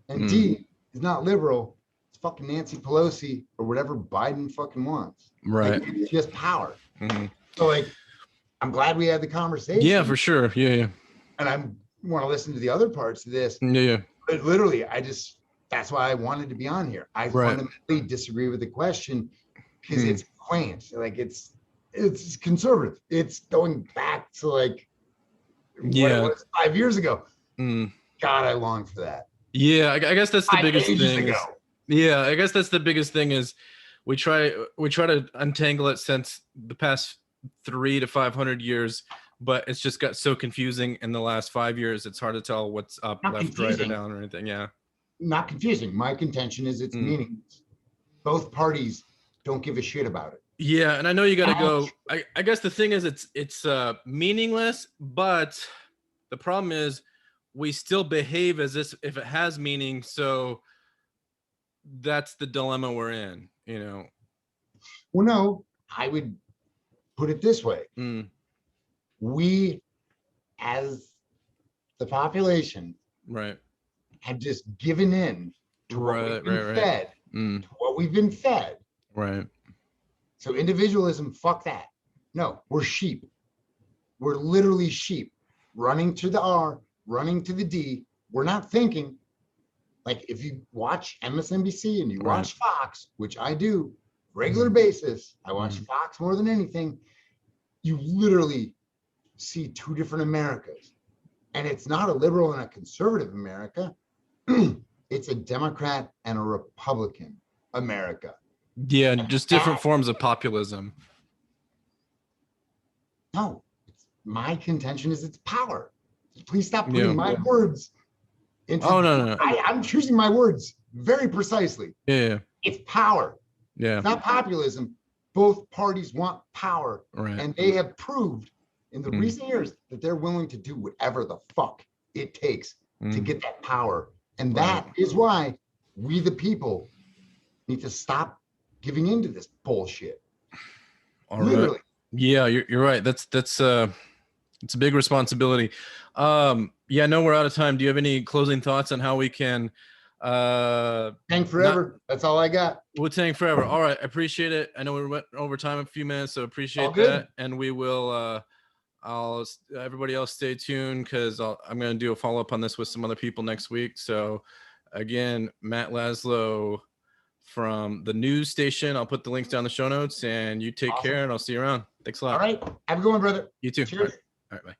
And D is not liberal. It's fucking Nancy Pelosi or whatever Biden fucking wants. Right. Like, it's just power. So like, I'm glad we had the conversation. Yeah, for sure. Yeah. And I want to listen to the other parts of this. Yeah. But literally, that's why I wanted to be on here. I fundamentally disagree with the question because it's quaint. Like it's conservative. It's going back to like what it was 5 years ago. God, I long for that. Yeah, I guess that's the biggest thing. I guess that's the biggest thing is we try to untangle it since the past 300 to 500 years, but it's just got so confusing in the last 5 years. It's hard to tell what's up, left, right, or down, or anything. Yeah. Not confusing. My contention is it's meaningless. Both parties don't give a shit about it. Yeah, and I know you got to go. I guess the thing is it's meaningless, but the problem is we still behave as if it has meaning. So that's the dilemma we're in, Well, no, I would put it this way. We, as the population Right. have just given in to what we've been fed, to what we've been fed. Right. So individualism, fuck that. No, we're sheep. We're literally sheep running to the R, running to the D. We're not thinking. Like if you watch MSNBC and you watch Fox, which I do regular basis, I watch Fox more than anything. You literally see two different Americas. And it's not a liberal and a conservative America. It's a Democrat and a Republican America. Yeah, just different forms of populism. No, my contention is it's power. Please stop putting my words into. Oh, no. I'm choosing my words very precisely. Yeah. It's power. Yeah. It's not populism. Both parties want power. Right. And they have proved in the recent years that they're willing to do whatever the fuck it takes to get that power. And that is why we, the people, need to stop giving into this bullshit. Literally. Right. Yeah, you're right. That's it's a big responsibility. Yeah, no, we're out of time. Do you have any closing thoughts on how we can Thank forever? That's all I got. Wu-Tang forever. All right, I appreciate it. I know we went over time a few minutes, so appreciate that. And we will everybody else stay tuned because I'm going to do a follow-up on this with some other people next week. So again, Matt Laslo from the news station. I'll put the links down in the show notes, and you take care, and I'll see you around. Thanks a lot. All right. Have a good one, brother. You too. Cheers. All right, bye.